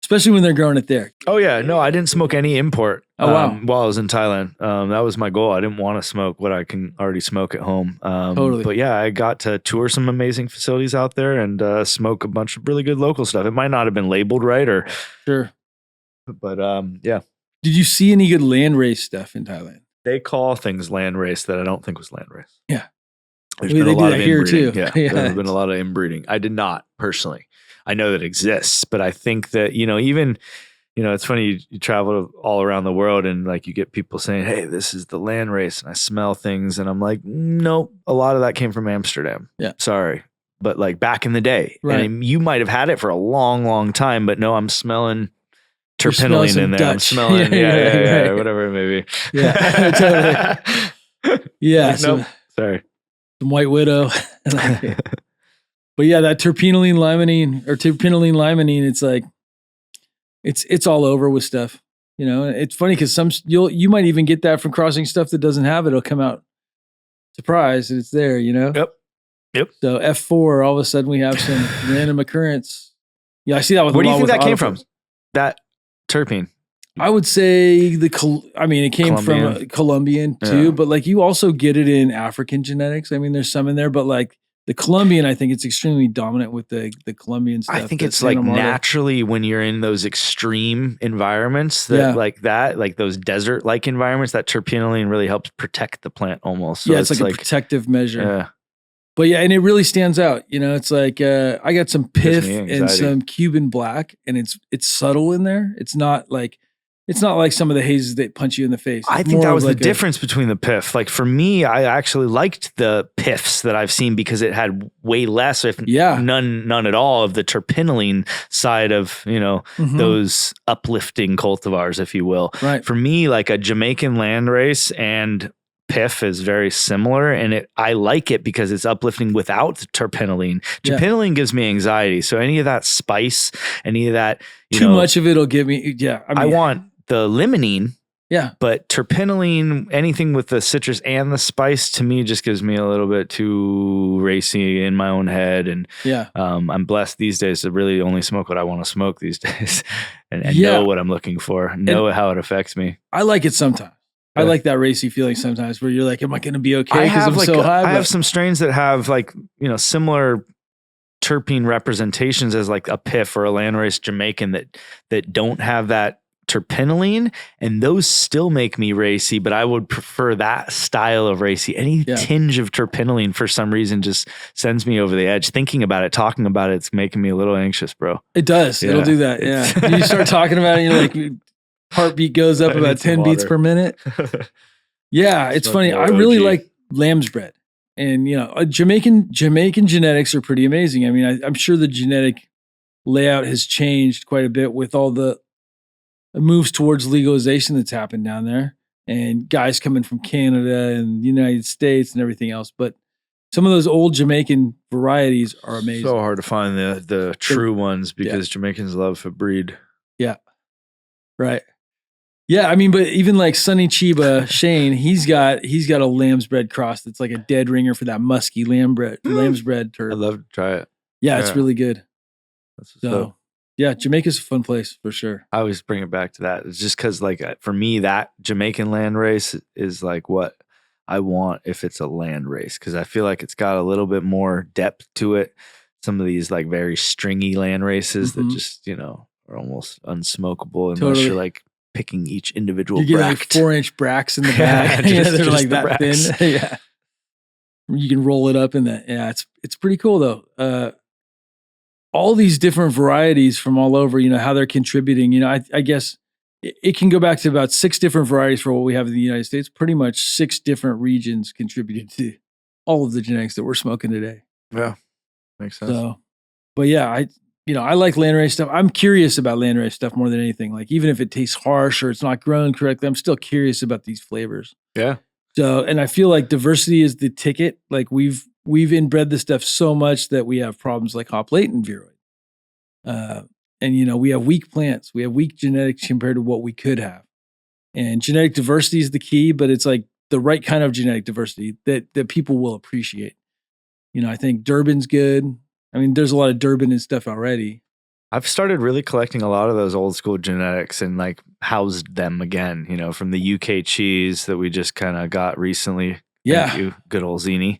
Especially when they're growing it there. Oh yeah. No, I didn't smoke any import while I was in Thailand. That was my goal. I didn't want to smoke what I can already smoke at home. Totally. But yeah, I got to tour some amazing facilities out there and smoke a bunch of really good local stuff. It might not have been labeled right or sure. But yeah. Did you see any good land race stuff in Thailand? They call things land race that I don't think was land race. Yeah. There's been a lot of inbreeding. Yeah. There's been a lot of inbreeding. I did not personally. I know that exists, but I think that, even, it's funny, you travel all around the world and like you get people saying, hey, this is the land race. And I smell things and I'm like, nope, a lot of that came from Amsterdam. Yeah. Sorry. But like back in the day, right. And you might have had it for a long, long time, but no, I'm smelling terpinolene in there. Dutch. I'm smelling, yeah, whatever it may be. Yeah, totally. Yeah. Nope. Sorry. Some White Widow. But yeah, that terpinolene limonene, it's like, it's all over with stuff. It's funny because you might even get that from crossing stuff that doesn't have it. It'll come out surprise that it's there, Yep. So F4, all of a sudden we have some random occurrence. Yeah, I see that with where do you think that came from? That terpene? I would say it came from Colombian too, but like you also get it in African genetics. I mean, there's some in there, but like the Colombian, I think it's extremely dominant with the Colombian stuff. I think it's like naturally when you're in those extreme environments like those desert-like environments, that terpinolene really helps protect the plant almost. So it's like a protective measure. Yeah. But yeah, and it really stands out. It's like I got some piff and some Cuban black, and it's subtle in there. It's not like some of the hazes that punch you in the face. I think that was the difference between the piff. Like for me, I actually liked the piffs that I've seen because it had way less, if none at all, of the terpinolene side of, those uplifting cultivars, if you will. Right. For me, like a Jamaican landrace and piff is very similar, and I like it because it's uplifting without the terpinolene. Terpinolene gives me anxiety. So any of that spice, any of that, too much of it'll give me. Yeah. I want the limonene. Yeah. But terpinolene, anything with the citrus and the spice, to me just gives me a little bit too racy in my own head. And I'm blessed these days to really only smoke what I want to smoke these days and know what I'm looking for, know how it affects me. I like it sometimes. I like that racy feeling sometimes where you're like, am I going to be okay? Because I'm so high. I have some strains that have like, similar terpene representations as like a piff or a landrace Jamaican that don't have that terpinolene, and those still make me racy, but I would prefer that style of racy. Any tinge of terpinolene for some reason just sends me over the edge. Thinking about it, talking about it, it's making me a little anxious, bro. It does. It'll do that. Yeah. You start talking about it, you're like, heartbeat goes up about 10 beats per minute. Yeah. It's funny. I really like lamb's bread, and Jamaican genetics are pretty amazing. I mean, I'm sure the genetic layout has changed quite a bit with all the moves towards legalization that's happened down there, and guys coming from Canada and the United States and everything else. But some of those old Jamaican varieties are amazing. So hard to find the true ones because Jamaicans love to breed. Yeah. Right. Yeah. I mean, but even like Sonny Chiba, Shane, he's got a lamb's bread cross that's like a dead ringer for that musky lamb's bread turd. I'd love to try it. Yeah, it's really good. That's so. Yeah, Jamaica's a fun place for sure. I always bring it back to that. It's just because, like, for me, that Jamaican land race is like what I want if it's a land race, because I feel like it's got a little bit more depth to it. Some of these like very stringy land races that just are almost unsmokable unless you're like picking each individual. You get like 4-inch bracts in the back. They're like that thin. Yeah, you can roll it up in that. Yeah, it's pretty cool though. All these different varieties from all over, how they're contributing. I guess it can go back to about 6 different varieties for what we have in the United States. Pretty much 6 different regions contributed to all of the genetics that we're smoking today. Yeah, makes sense. So, but yeah, I like landrace stuff. I'm curious about landrace stuff more than anything. Like even if it tastes harsh or it's not grown correctly, I'm still curious about these flavors. Yeah. So, and I feel like diversity is the ticket. Like we've inbred this stuff so much that we have problems like hop latent viroid. And we have weak plants. We have weak genetics compared to what we could have. And genetic diversity is the key, but it's like the right kind of genetic diversity that people will appreciate. I think Durban's good. I mean, there's a lot of Durban and stuff already. I've started really collecting a lot of those old school genetics and like housed them again, from the UK cheese that we just kind of got recently. Yeah. Thank you, good old Zini.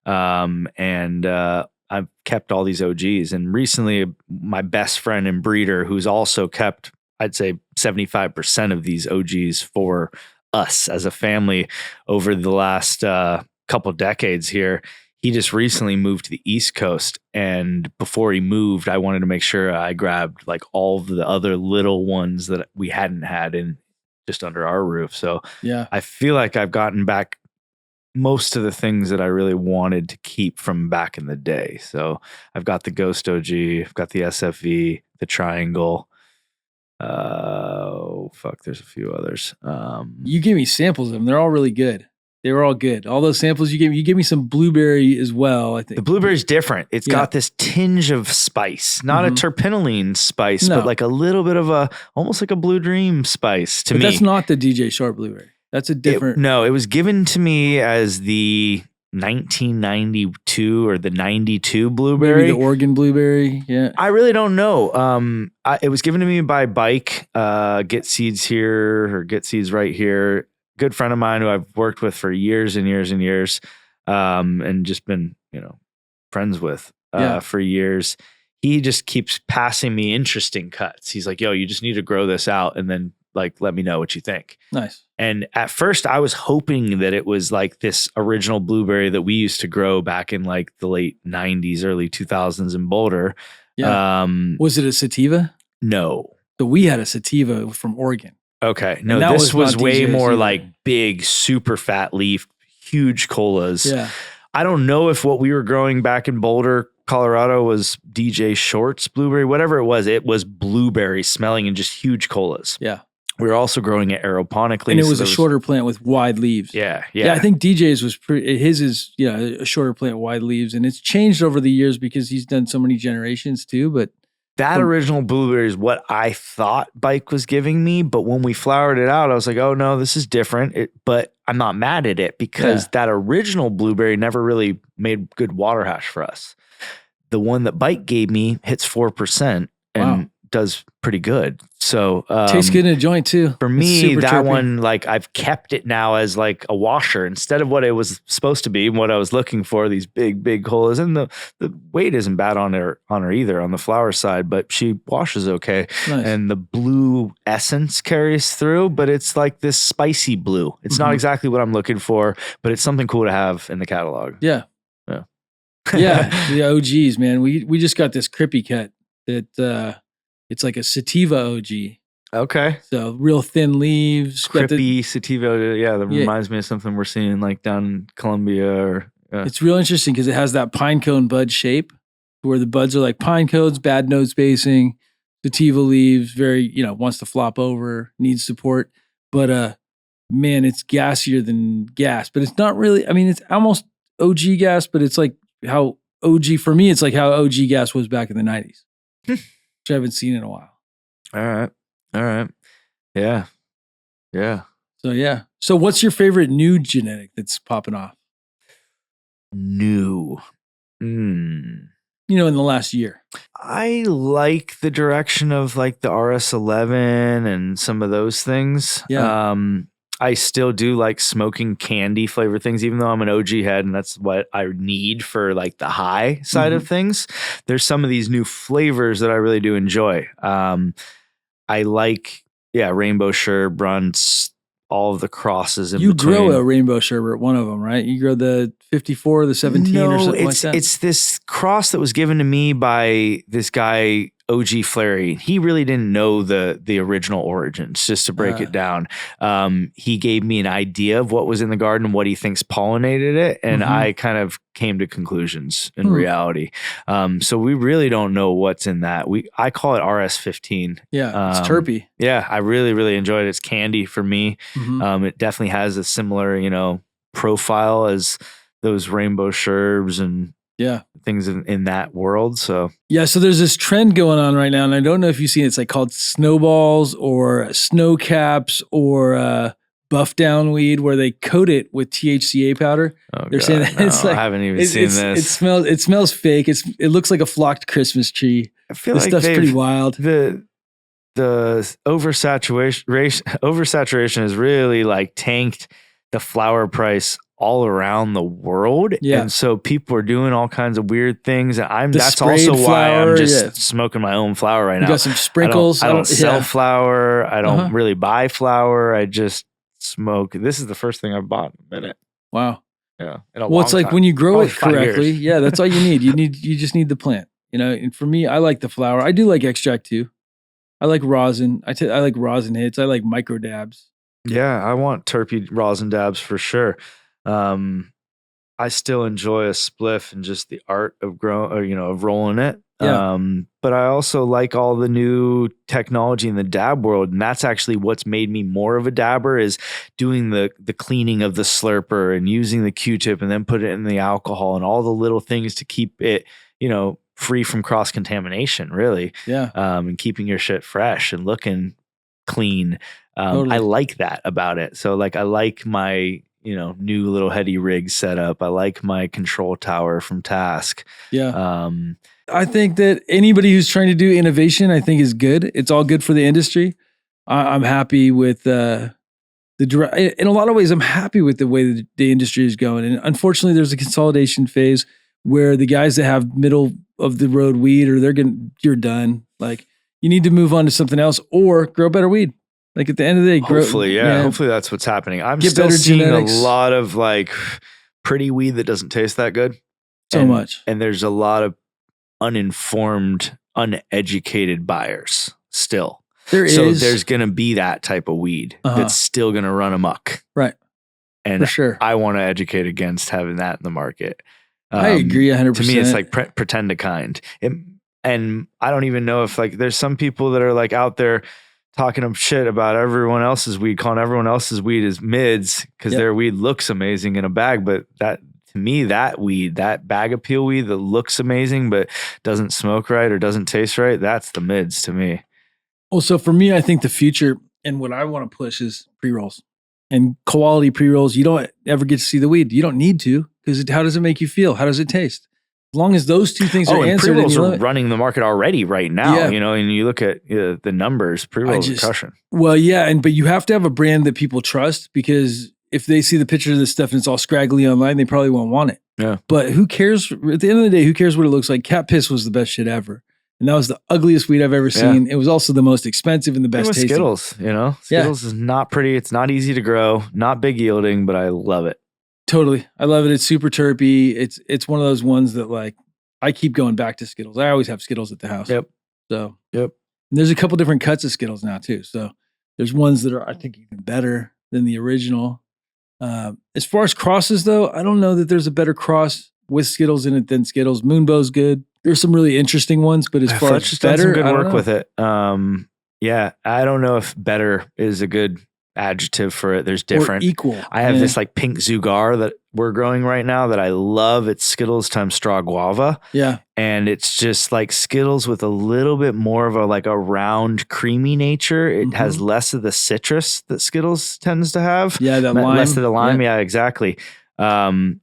I've kept all these OGs, and recently my best friend and breeder, who's also kept, I'd say 75% of these OGs for us as a family over the last couple decades here. He just recently moved to the East Coast, and before he moved, I wanted to make sure I grabbed like all of the other little ones that we hadn't had in just under our roof. So yeah, I feel like I've gotten back most of the things that I really wanted to keep from back in the day. So I've got the Ghost OG, I've got the SFV, the Triangle. There's a few others. You gave me samples of them. They're all really good. They were all good. All those samples you gave me some blueberry as well, I think. The blueberry's different. It's got this tinge of spice, not a terpinolene spice, but like a little bit of almost like a Blue Dream spice to me. That's not the DJ Sharp blueberry. That's a different. It was given to me as the 1992 or the 92 blueberry. Maybe the Oregon blueberry. Yeah. I really don't know. It was given to me by Bike, Get Seeds here or Get Seeds right here. Good friend of mine who I've worked with for years and years and years, and just been, friends with for years. He just keeps passing me interesting cuts. He's like, yo, you just need to grow this out and then like, let me know what you think. Nice. And at first I was hoping that it was like this original blueberry that we used to grow back in like the late 90s, early 2000s in Boulder. Yeah. Was it a sativa? No. So we had a sativa from Oregon. Okay. No, this was way more like big, super fat leaf, huge colas. Yeah. I don't know if what we were growing back in Boulder, Colorado was DJ Short's blueberry, whatever it was blueberry smelling and just huge colas. Yeah. We were also growing it aeroponically. And it so was there a shorter plant with wide leaves. Yeah. Yeah, I think DJ's was his is a shorter plant, wide leaves, and it's changed over the years because he's done so many generations too. But that original blueberry is what I thought Bike was giving me, but when we flowered it out, I was like, oh no, this is different. But I'm not mad at it because that original blueberry never really made good water hash for us. The one that Bike gave me hits 4% and does pretty good. So tastes good in a joint too. For me, that one, like I've kept it now as like a washer instead of what it was supposed to be, what I was looking for, these big holes. And the weight isn't bad on her either on the flower side, but she washes okay. Nice. And the blue essence carries through, but it's like this spicy blue. It's not exactly what I'm looking for, but it's something cool to have in the catalog. Yeah. Yeah, the OGs, man. We just got this Crippy cut that it's like a sativa OG. Okay. So real thin leaves. Crippy sativa. Yeah, that reminds me of something we're seeing like down in Colombia. It's real interesting because it has that pine cone bud shape where the buds are like pine cones, bad node spacing, sativa leaves, very, wants to flop over, needs support. But man, it's gassier than gas. But it's not really, it's almost OG gas, but it's like how OG, for me, it's like how OG gas was back in the 90s, which I haven't seen in a while. All right. Yeah. So what's your favorite new genetic that's popping off? New. In the last year. I like the direction of like the RS11 and some of those things. Yeah. I still do like smoking candy flavor things, even though I'm an OG head and that's what I need for like the high side of things. There's some of these new flavors that I really do enjoy. I like, rainbow sherbet, runts, all of the crosses in between. You grow a rainbow sherbet, one of them, right? You grow the 54, the 17 or something like that? It's this cross that was given to me by this guy, OG Flary. He really didn't know the original origins, just to break it down. He gave me an idea of what was in the garden, what he thinks pollinated it, and I kind of came to conclusions in reality. So we really don't know what's in that. I call it RS15. Yeah, it's terpy. Yeah, I really, really enjoyed it. It's candy for me. It definitely has a similar, profile as those rainbow sherbs and things in that world. So so there's this trend going on right now, and I don't know if you've seen it. It's like called snowballs or snow caps or buff down weed, where they coat it with THCA powder. They're saying that it's like, I haven't even seen this. It smells fake. It looks like a flocked Christmas tree. I feel this like stuff's pretty wild. The oversaturation has really like tanked the flower price all around the world. And so people are doing all kinds of weird things. And that's also why I'm just smoking my own flower right now. You got some sprinkles. I don't sell flower. I don't really buy flower. I just smoke. This is the first thing I've bought in a minute. Wow. Yeah. Well, it's like when you grow it correctly. Yeah, that's all you need. You just need the plant. And for me, I like the flower. I do like extract too. I like rosin. I like rosin hits. I like micro dabs. Yeah, I want terpy rosin dabs for sure. I still enjoy a spliff and just the art of of rolling it. Yeah. But I also like all the new technology in the dab world, and that's actually what's made me more of a dabber, is doing the cleaning of the slurper and using the Q-tip and then put it in the alcohol and all the little things to keep it, free from cross contamination, really. Yeah. And keeping your shit fresh and looking clean. Totally. I like that about it. So like, I like my, new little heady rig setup. I like my control tower from Task. Yeah. I think that anybody who's trying to do innovation, I think is good. It's all good for the industry. I'm happy with in a lot of ways, I'm happy with the way that the industry is going. And unfortunately, there's a consolidation phase where the guys that have middle of the road weed, or you're done. Like, you need to move on to something else or grow better weed. Like, at the end of the day, hopefully that's what's happening. I'm still seeing genetics. A lot of like pretty weed that doesn't taste that good. Much. And there's a lot of uninformed, uneducated buyers still. So there's going to be that type of weed that's still going to run amok. Right. And for sure. I want to educate against having that in the market. I agree 100%. To me, it's like pretend to kind. And I don't even know if like there's some people that are like out there talking shit about everyone else's weed, calling everyone else's weed as mids because their weed looks amazing in a bag. But that, to me, that weed, that bag of peel weed that looks amazing but doesn't smoke right or doesn't taste right, that's the mids to me. Well, so for me, I think the future and what I want to push is pre-rolls and quality pre-rolls. You don't ever get to see the weed. You don't need to, because how does it make you feel? How does it taste? As long as those two things are and answered. Pre-rolls are running the market already right now, you know, and you look at the numbers, pre-rolls are crushing. Well, yeah, but you have to have a brand that people trust, because if they see the picture of this stuff and it's all scraggly online, they probably won't want it. Yeah. But who cares? At the end of the day, who cares what it looks like? Cat piss was the best shit ever. And that was the ugliest weed I've ever seen. It was also the most expensive and the best tasting. Skittles, you know? Skittles is not pretty. It's not easy to grow, not big yielding, but I love it. Totally. I love it. It's super terpy. It's one of those ones that, like, I keep going back to Skittles. I always have Skittles at the house. Yep. So, and there's a couple different cuts of Skittles now too. So there's ones that are, I think, even better than the original. As far as crosses though, I don't know that there's a better cross with Skittles in it than Skittles. Moonbow's good. There's some really interesting ones, but as far as just better, done some good work with it. Yeah, I don't know if better is a good adjective for it. There's different. Or equal. I have this like pink Zugar that we're growing right now that I love. It's Skittles times straw guava. Yeah. And it's just like Skittles with a little bit more of a round, creamy nature. It has less of the citrus that Skittles tends to have. Yeah, that lime. Less of the lime. Yeah, exactly. And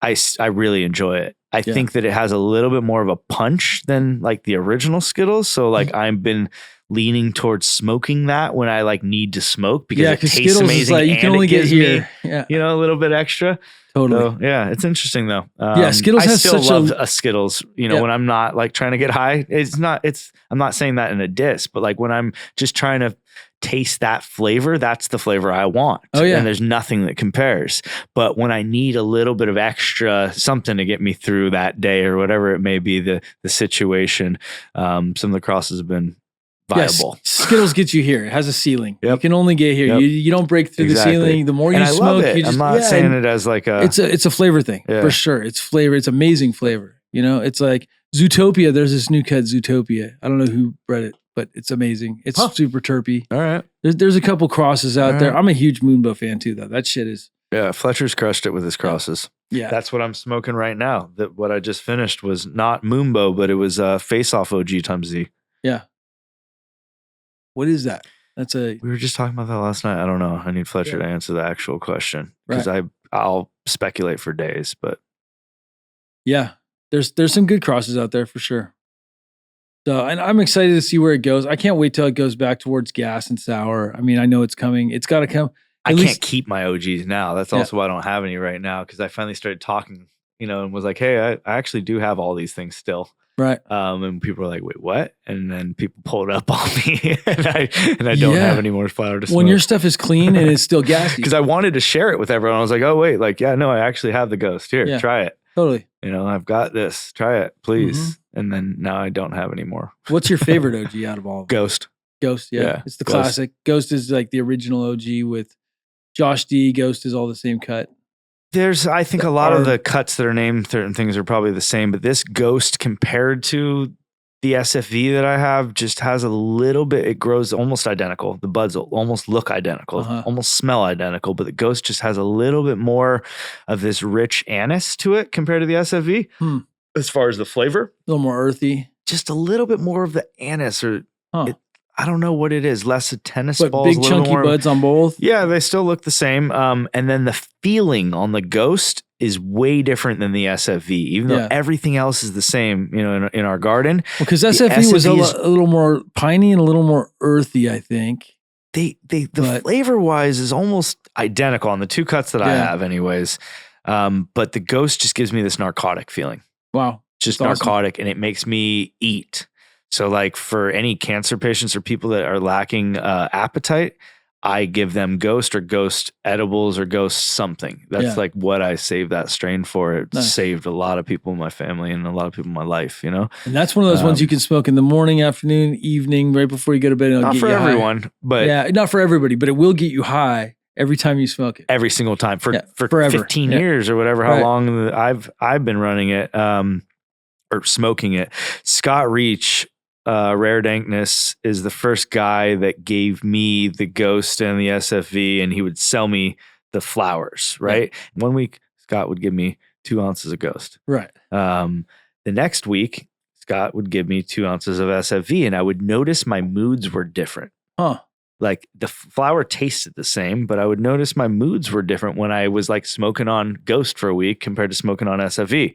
I really enjoy it. I think that it has a little bit more of a punch than like the original Skittles. So like I've been leaning towards smoking that when I like need to smoke, because it tastes Skittles amazing. Is like, you can only get here. You know, a little bit extra. Totally. So, yeah, it's interesting though. Skittles has still such love a Skittles, you know, when I'm not like trying to get high. I'm not saying that in a diss, but like when I'm just trying to taste that flavor, that's the flavor I want. Oh yeah. And there's nothing that compares. But when I need a little bit of extra something to get me through that day or whatever it may be, the situation, some of the crosses have been viable. Yes, Skittles gets you here. It has a ceiling. Yep. You can only get here. Yep. You don't break through the ceiling. The more you smoke, love it. you just, I'm not saying it as like a... It's a flavor thing for sure. It's flavor. It's amazing flavor. You know, it's like Zootopia. There's this new cut, Zootopia. I don't know who bred it, but it's amazing. It's super terpy. All right. There's a couple crosses out there. I'm a huge Moonbow fan too, though. That shit is... Yeah, Fletcher's crushed it with his crosses. Yeah. That's what I'm smoking right now. What I just finished was not Moonbow, but it was Face Off OG times Z. Yeah. What is that? We were just talking about that last night. I don't know. I need Fletcher to answer the actual question, because I'll speculate for days, but yeah, there's some good crosses out there for sure. So, and I'm excited to see where it goes. I can't wait till it goes back towards gas and sour. I mean, I know it's coming. It's got to come. I can't keep my OGs now. That's also why I don't have any right now, because I finally started talking, you know, and was like, hey, I actually do have all these things still. Right. And people were like, wait, what? And then people pulled up on me and I don't have any more flower to smoke. When your stuff is clean and it's still gassy. Because I wanted to share it with everyone. I was like, oh, wait, like, yeah, no, I actually have the Ghost. Here, try it. Totally. You know, I've got this. Try it, please. And then now I don't have any more. What's your favorite OG out of all of them? Ghost. Ghost, yeah. It's the classic. Ghost is like the original OG with Josh D. Ghost is all the same cut. There's, I think, a lot of the cuts that are named certain things are probably the same, but this Ghost compared to the SFV that I have just has a little bit, it grows almost identical. The buds almost look identical, almost smell identical, but the Ghost just has a little bit more of this rich anise to it compared to the SFV. As far as the flavor, a little more earthy, just a little bit more of the anise, or I don't know what it is. Less of tennis but balls, big chunky buds on both. Yeah, they still look the same. And then the feeling on the Ghost is way different than the SFV, even though everything else is the same. You know, in our garden, because SFV was a little more piney and a little more earthy. I think the flavor wise is almost identical on the two cuts that I have, anyways. But the Ghost just gives me this narcotic feeling. Wow, just narcotic, and it makes me eat. So like for any cancer patients or people that are lacking appetite, I give them Ghost or Ghost edibles or Ghost something. That's like what I saved that strain for. It saved a lot of people in my family and a lot of people in my life, you know? And that's one of those ones you can smoke in the morning, afternoon, evening, right before you go to bed. And not for everyone, but not for everybody, but it will get you high every time you smoke it. Every single time for forever. 15 years or whatever, how long I've been running it or smoking it. Scott Reach, Rare Dankness, is the first guy that gave me the Ghost and the SFV, and he would sell me the flowers, right? Yeah. 1 week, Scott would give me 2 ounces of Ghost. Right. The next week, Scott would give me 2 ounces of SFV, and I would notice my moods were different. Huh. Like the flower tasted the same, but I would notice my moods were different when I was like smoking on Ghost for a week compared to smoking on SFV.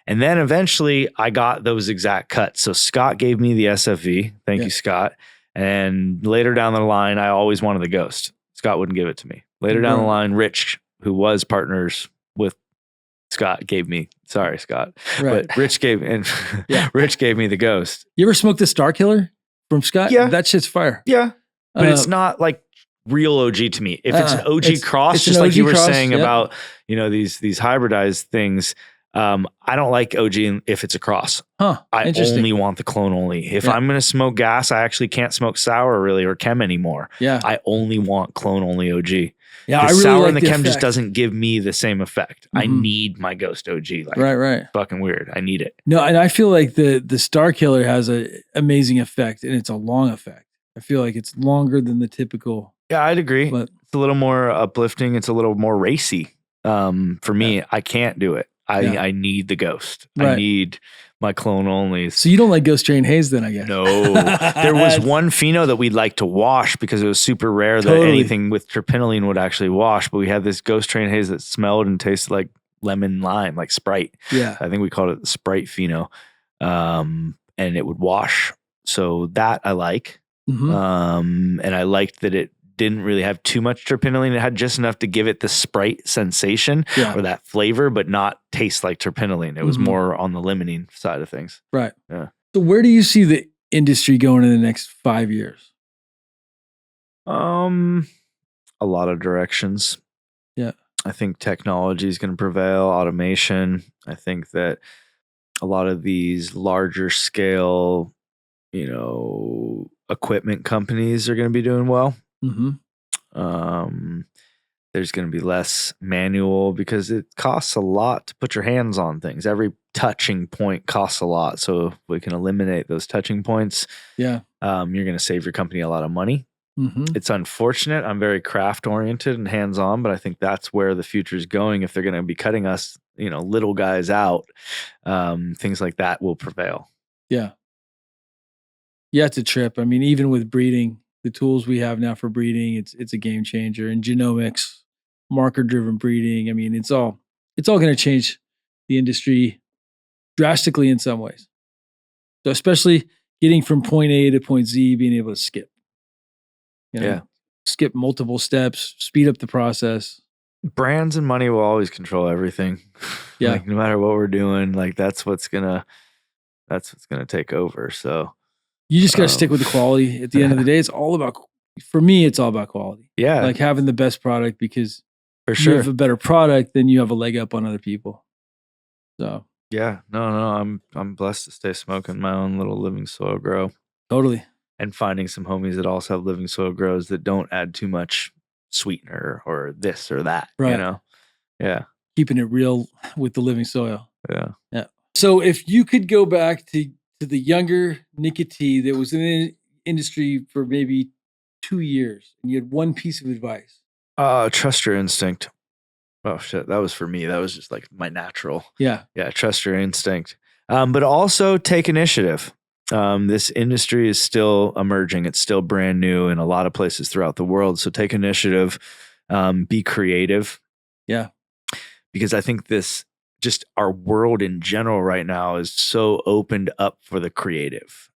And then eventually I got those exact cuts. So Scott gave me the SFV. Thank you, Scott. And later down the line, I always wanted the Ghost. Scott wouldn't give it to me. Later down the line, Rich, who was partners with Scott, gave me, sorry, Scott, but Rich gave, and Rich gave me the Ghost. You ever smoked the Star Killer from Scott? Yeah. That shit's fire. Yeah. But it's not like real OG to me. If it's an OG cross, it's just an like OG you were cross, saying about, you know, these hybridized things, I don't like OG if it's a cross. Huh. I only want the clone only. If I'm going to smoke gas, I actually can't smoke sour really or chem anymore. Yeah. I only want clone only OG. Yeah, the I really sour like and the chem effect. just doesn't give me the same effect. I need my Ghost OG. Like, right. Fucking weird. I need it. No, and I feel like the Star Killer has an amazing effect, and it's a long effect. I feel like it's longer than the typical. Yeah, I'd agree. But it's a little more uplifting. It's a little more racy. For me, I can't do it. I need the Ghost. I need my clone only. So you don't like Ghost Strain Haze then, I guess? No. There was one pheno that we'd like to wash because it was super rare that anything with terpinolene would actually wash. But we had this Ghost Strain Haze that smelled and tasted like lemon lime, like Sprite. Yeah. I think we called it the Sprite pheno. And it would wash. So that I like. And I liked that it didn't really have too much terpinolene. It had just enough to give it the Sprite sensation or that flavor, but not taste like terpinolene. It was more on the limonene side of things. Right. Yeah. So where do you see the industry going in the next 5 years? A lot of directions. Yeah. I think technology is going to prevail, automation. I think that a lot of these larger scale, you know, equipment companies are going to be doing well. There's going to be less manual because it costs a lot to put your hands on things. Every touching point costs a lot. So if we can eliminate those touching points, you're going to save your company a lot of money. It's unfortunate. I'm very craft oriented and hands on, but I think that's where the future is going. If they're going to be cutting us, you know, little guys out, things like that will prevail. Yeah. Yeah, it's a trip. I mean, even with breeding, the tools we have now for breeding, it's a game changer. And genomics, marker-driven breeding. I mean, it's all going to change the industry drastically in some ways. So especially getting from point A to point Z, being able to skip. You know, skip multiple steps, speed up the process. Brands and money will always control everything. Yeah. Like no matter what we're doing, like that's what's gonna take over. So you just gotta stick with the quality. At the end of the day, it's all about, for me, it's all about quality. Yeah. Like having the best product, because for sure, you have a better product, then you have a leg up on other people. So yeah, no, I'm blessed to stay smoking my own little living soil grow. Totally. And finding some homies that also have living soil grows that don't add too much sweetener or this or that. Right. You know? Yeah. Keeping it real with the living soil. Yeah. Yeah. So if you could go back to the younger Nikka T that was in the industry for maybe 2 years, and you had one piece of advice. Trust your instinct. Oh shit. That was for me. That was just like my natural. Yeah. Yeah. Trust your instinct. But also take initiative. This industry is still emerging. It's still brand new in a lot of places throughout the world. So take initiative, be creative. Yeah. Because I think just our world in general right now is so opened up for the creative.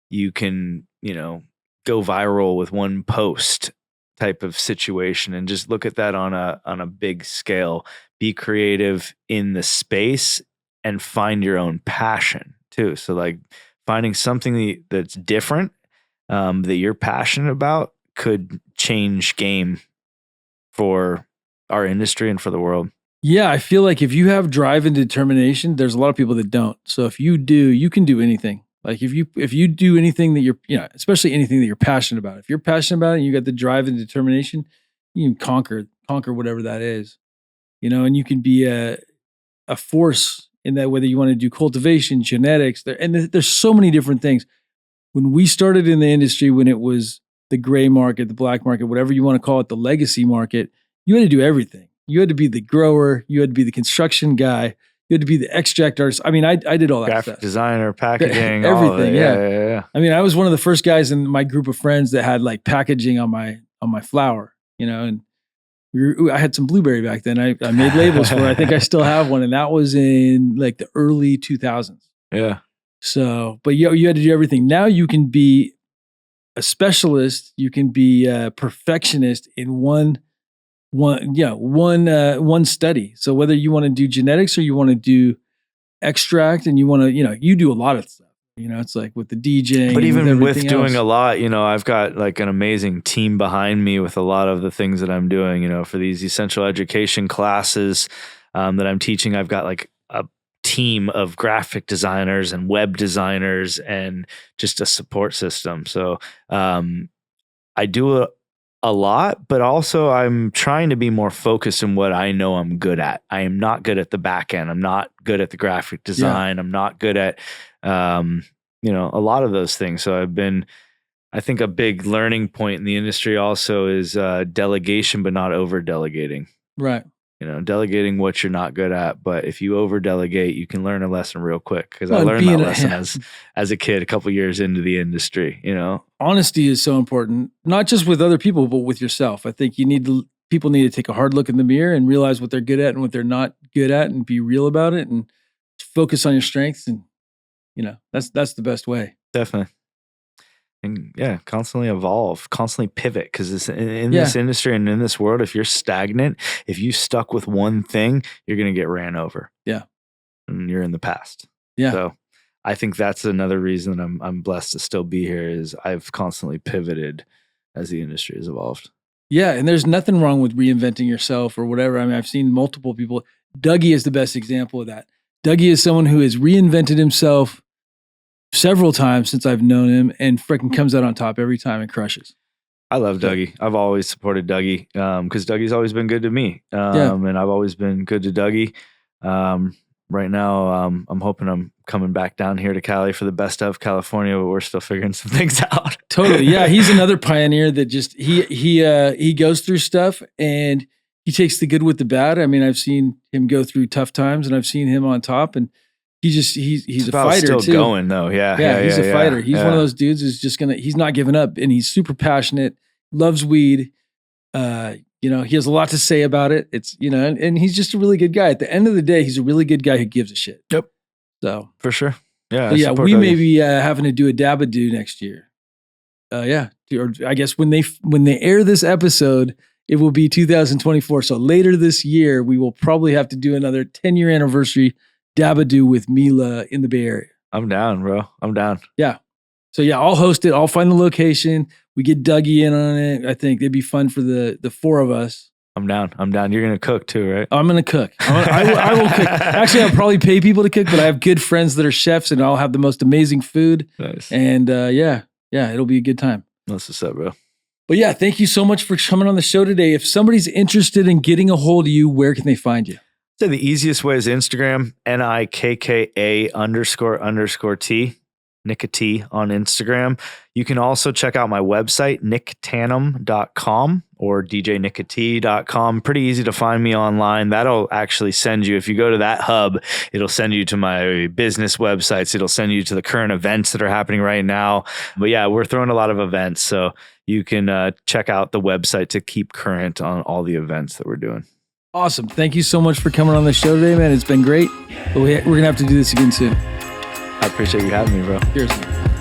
You can, you know, go viral with one post type of situation and just look at that on a big scale. Be creative in the space and find your own passion too. So like, finding something that's different, that you're passionate about could change game for our industry and for the world. Yeah, I feel like if you have drive and determination, there's a lot of people that don't. So if you do, you can do anything. Like if you do anything that you're, you know, especially anything that you're passionate about. If you're passionate about it and you got the drive and determination, you can conquer whatever that is. You know, and you can be a force in that, whether you want to do cultivation, genetics, there's so many different things. when we started in the industry, when it was the gray market, the black market, whatever you want to call it, the legacy market, you had to do everything. You had to be the grower. You had to be the construction guy. You had to be the extract artist. I mean, I did all that Graphic stuff. designer, packaging, everything. all of it. Yeah. I mean, I was one of the first guys in my group of friends that had like packaging on my flower, and I had some blueberry back then. I made labels for it. I think I still have one. And that was in like the early 2000s. Yeah. So, but you had to do everything. Now you can be a specialist. You can be a perfectionist in one study. So whether you want to do genetics or you want to do extract and you want to, you do a lot of stuff. It's like with the DJing. But even with doing else. a lot, I've got like an amazing team behind me with a lot of the things that I'm doing, for these essential education classes that I'm teaching. I've got like a team of graphic designers and web designers and just a support system. So I do a lot, but also I'm trying to be more focused in what I know I'm good at. I am not good at the back end. I'm not good at the graphic design. I'm not good at, a lot of those things. So I think a big learning point in the industry also is delegation, but not over delegating. Right. Delegating what you're not good at, but if you over delegate, you can learn a lesson real quick. Because I learned that lesson as a kid, a couple years into the industry. Honesty is so important, not just with other people, but with yourself. I think people need to take a hard look in the mirror and realize what they're good at and what they're not good at, and be real about it and focus on your strengths. And that's the best way. Definitely. And constantly evolve, constantly pivot, because in this industry and in this world, if you're stagnant, if you stuck with one thing, you're going to get ran over. Yeah. And you're in the past. Yeah. So I think that's another reason I'm blessed to still be here, is I've constantly pivoted as the industry has evolved. Yeah. And there's nothing wrong with reinventing yourself or whatever. I mean, I've seen multiple people. Dougie is the best example of that. Dougie is someone who has reinvented himself several times since I've known him, and freaking comes out on top every time and crushes. I love Dougie. I've always supported Dougie because Dougie's always been good to me. And I've always been good to Dougie. Right now, I'm hoping I'm coming back down here to Cali for the best of California, but we're still figuring some things out. Totally. Yeah. He's another pioneer that just, he goes through stuff and he takes the good with the bad. I mean, I've seen him go through tough times and I've seen him on top, and he's a fighter still too. Going though. He's a fighter. He's one of those dudes who's just he's not giving up, and he's super passionate, loves weed. He has a lot to say about it. It's, and he's just a really good guy. At the end of the day, he's a really good guy who gives a shit. Yep. So for sure. Yeah. We may be having to do a Dabadoo next year. Or I guess when they air this episode, it will be 2024. So later this year, we will probably have to do another 10-year anniversary Dabadoo with Mila in the Bay Area. I'm down, bro. I'm down. Yeah. So I'll host it. I'll find the location. We get Dougie in on it. I think it'd be fun for the four of us. I'm down. You're going to cook too, right? I'm going to cook. I will cook. Actually, I'll probably pay people to cook, but I have good friends that are chefs, and I'll have the most amazing food. Nice. And it'll be a good time. That's what's up, bro. But thank you so much for coming on the show today. If somebody's interested in getting a hold of you, where can they find you? So the easiest way is Instagram, NIKKA__T, Nikka T on Instagram. You can also check out my website, nicktanem.com or djnikkat.com. Pretty easy to find me online. That'll actually send you, if you go to that hub, it'll send you to my business websites. It'll send you to the current events that are happening right now. But we're throwing a lot of events. So you can check out the website to keep current on all the events that we're doing. Awesome. Thank you so much for coming on the show today, man. It's been great. But we're going to have to do this again soon. I appreciate you having me, bro. Cheers, man.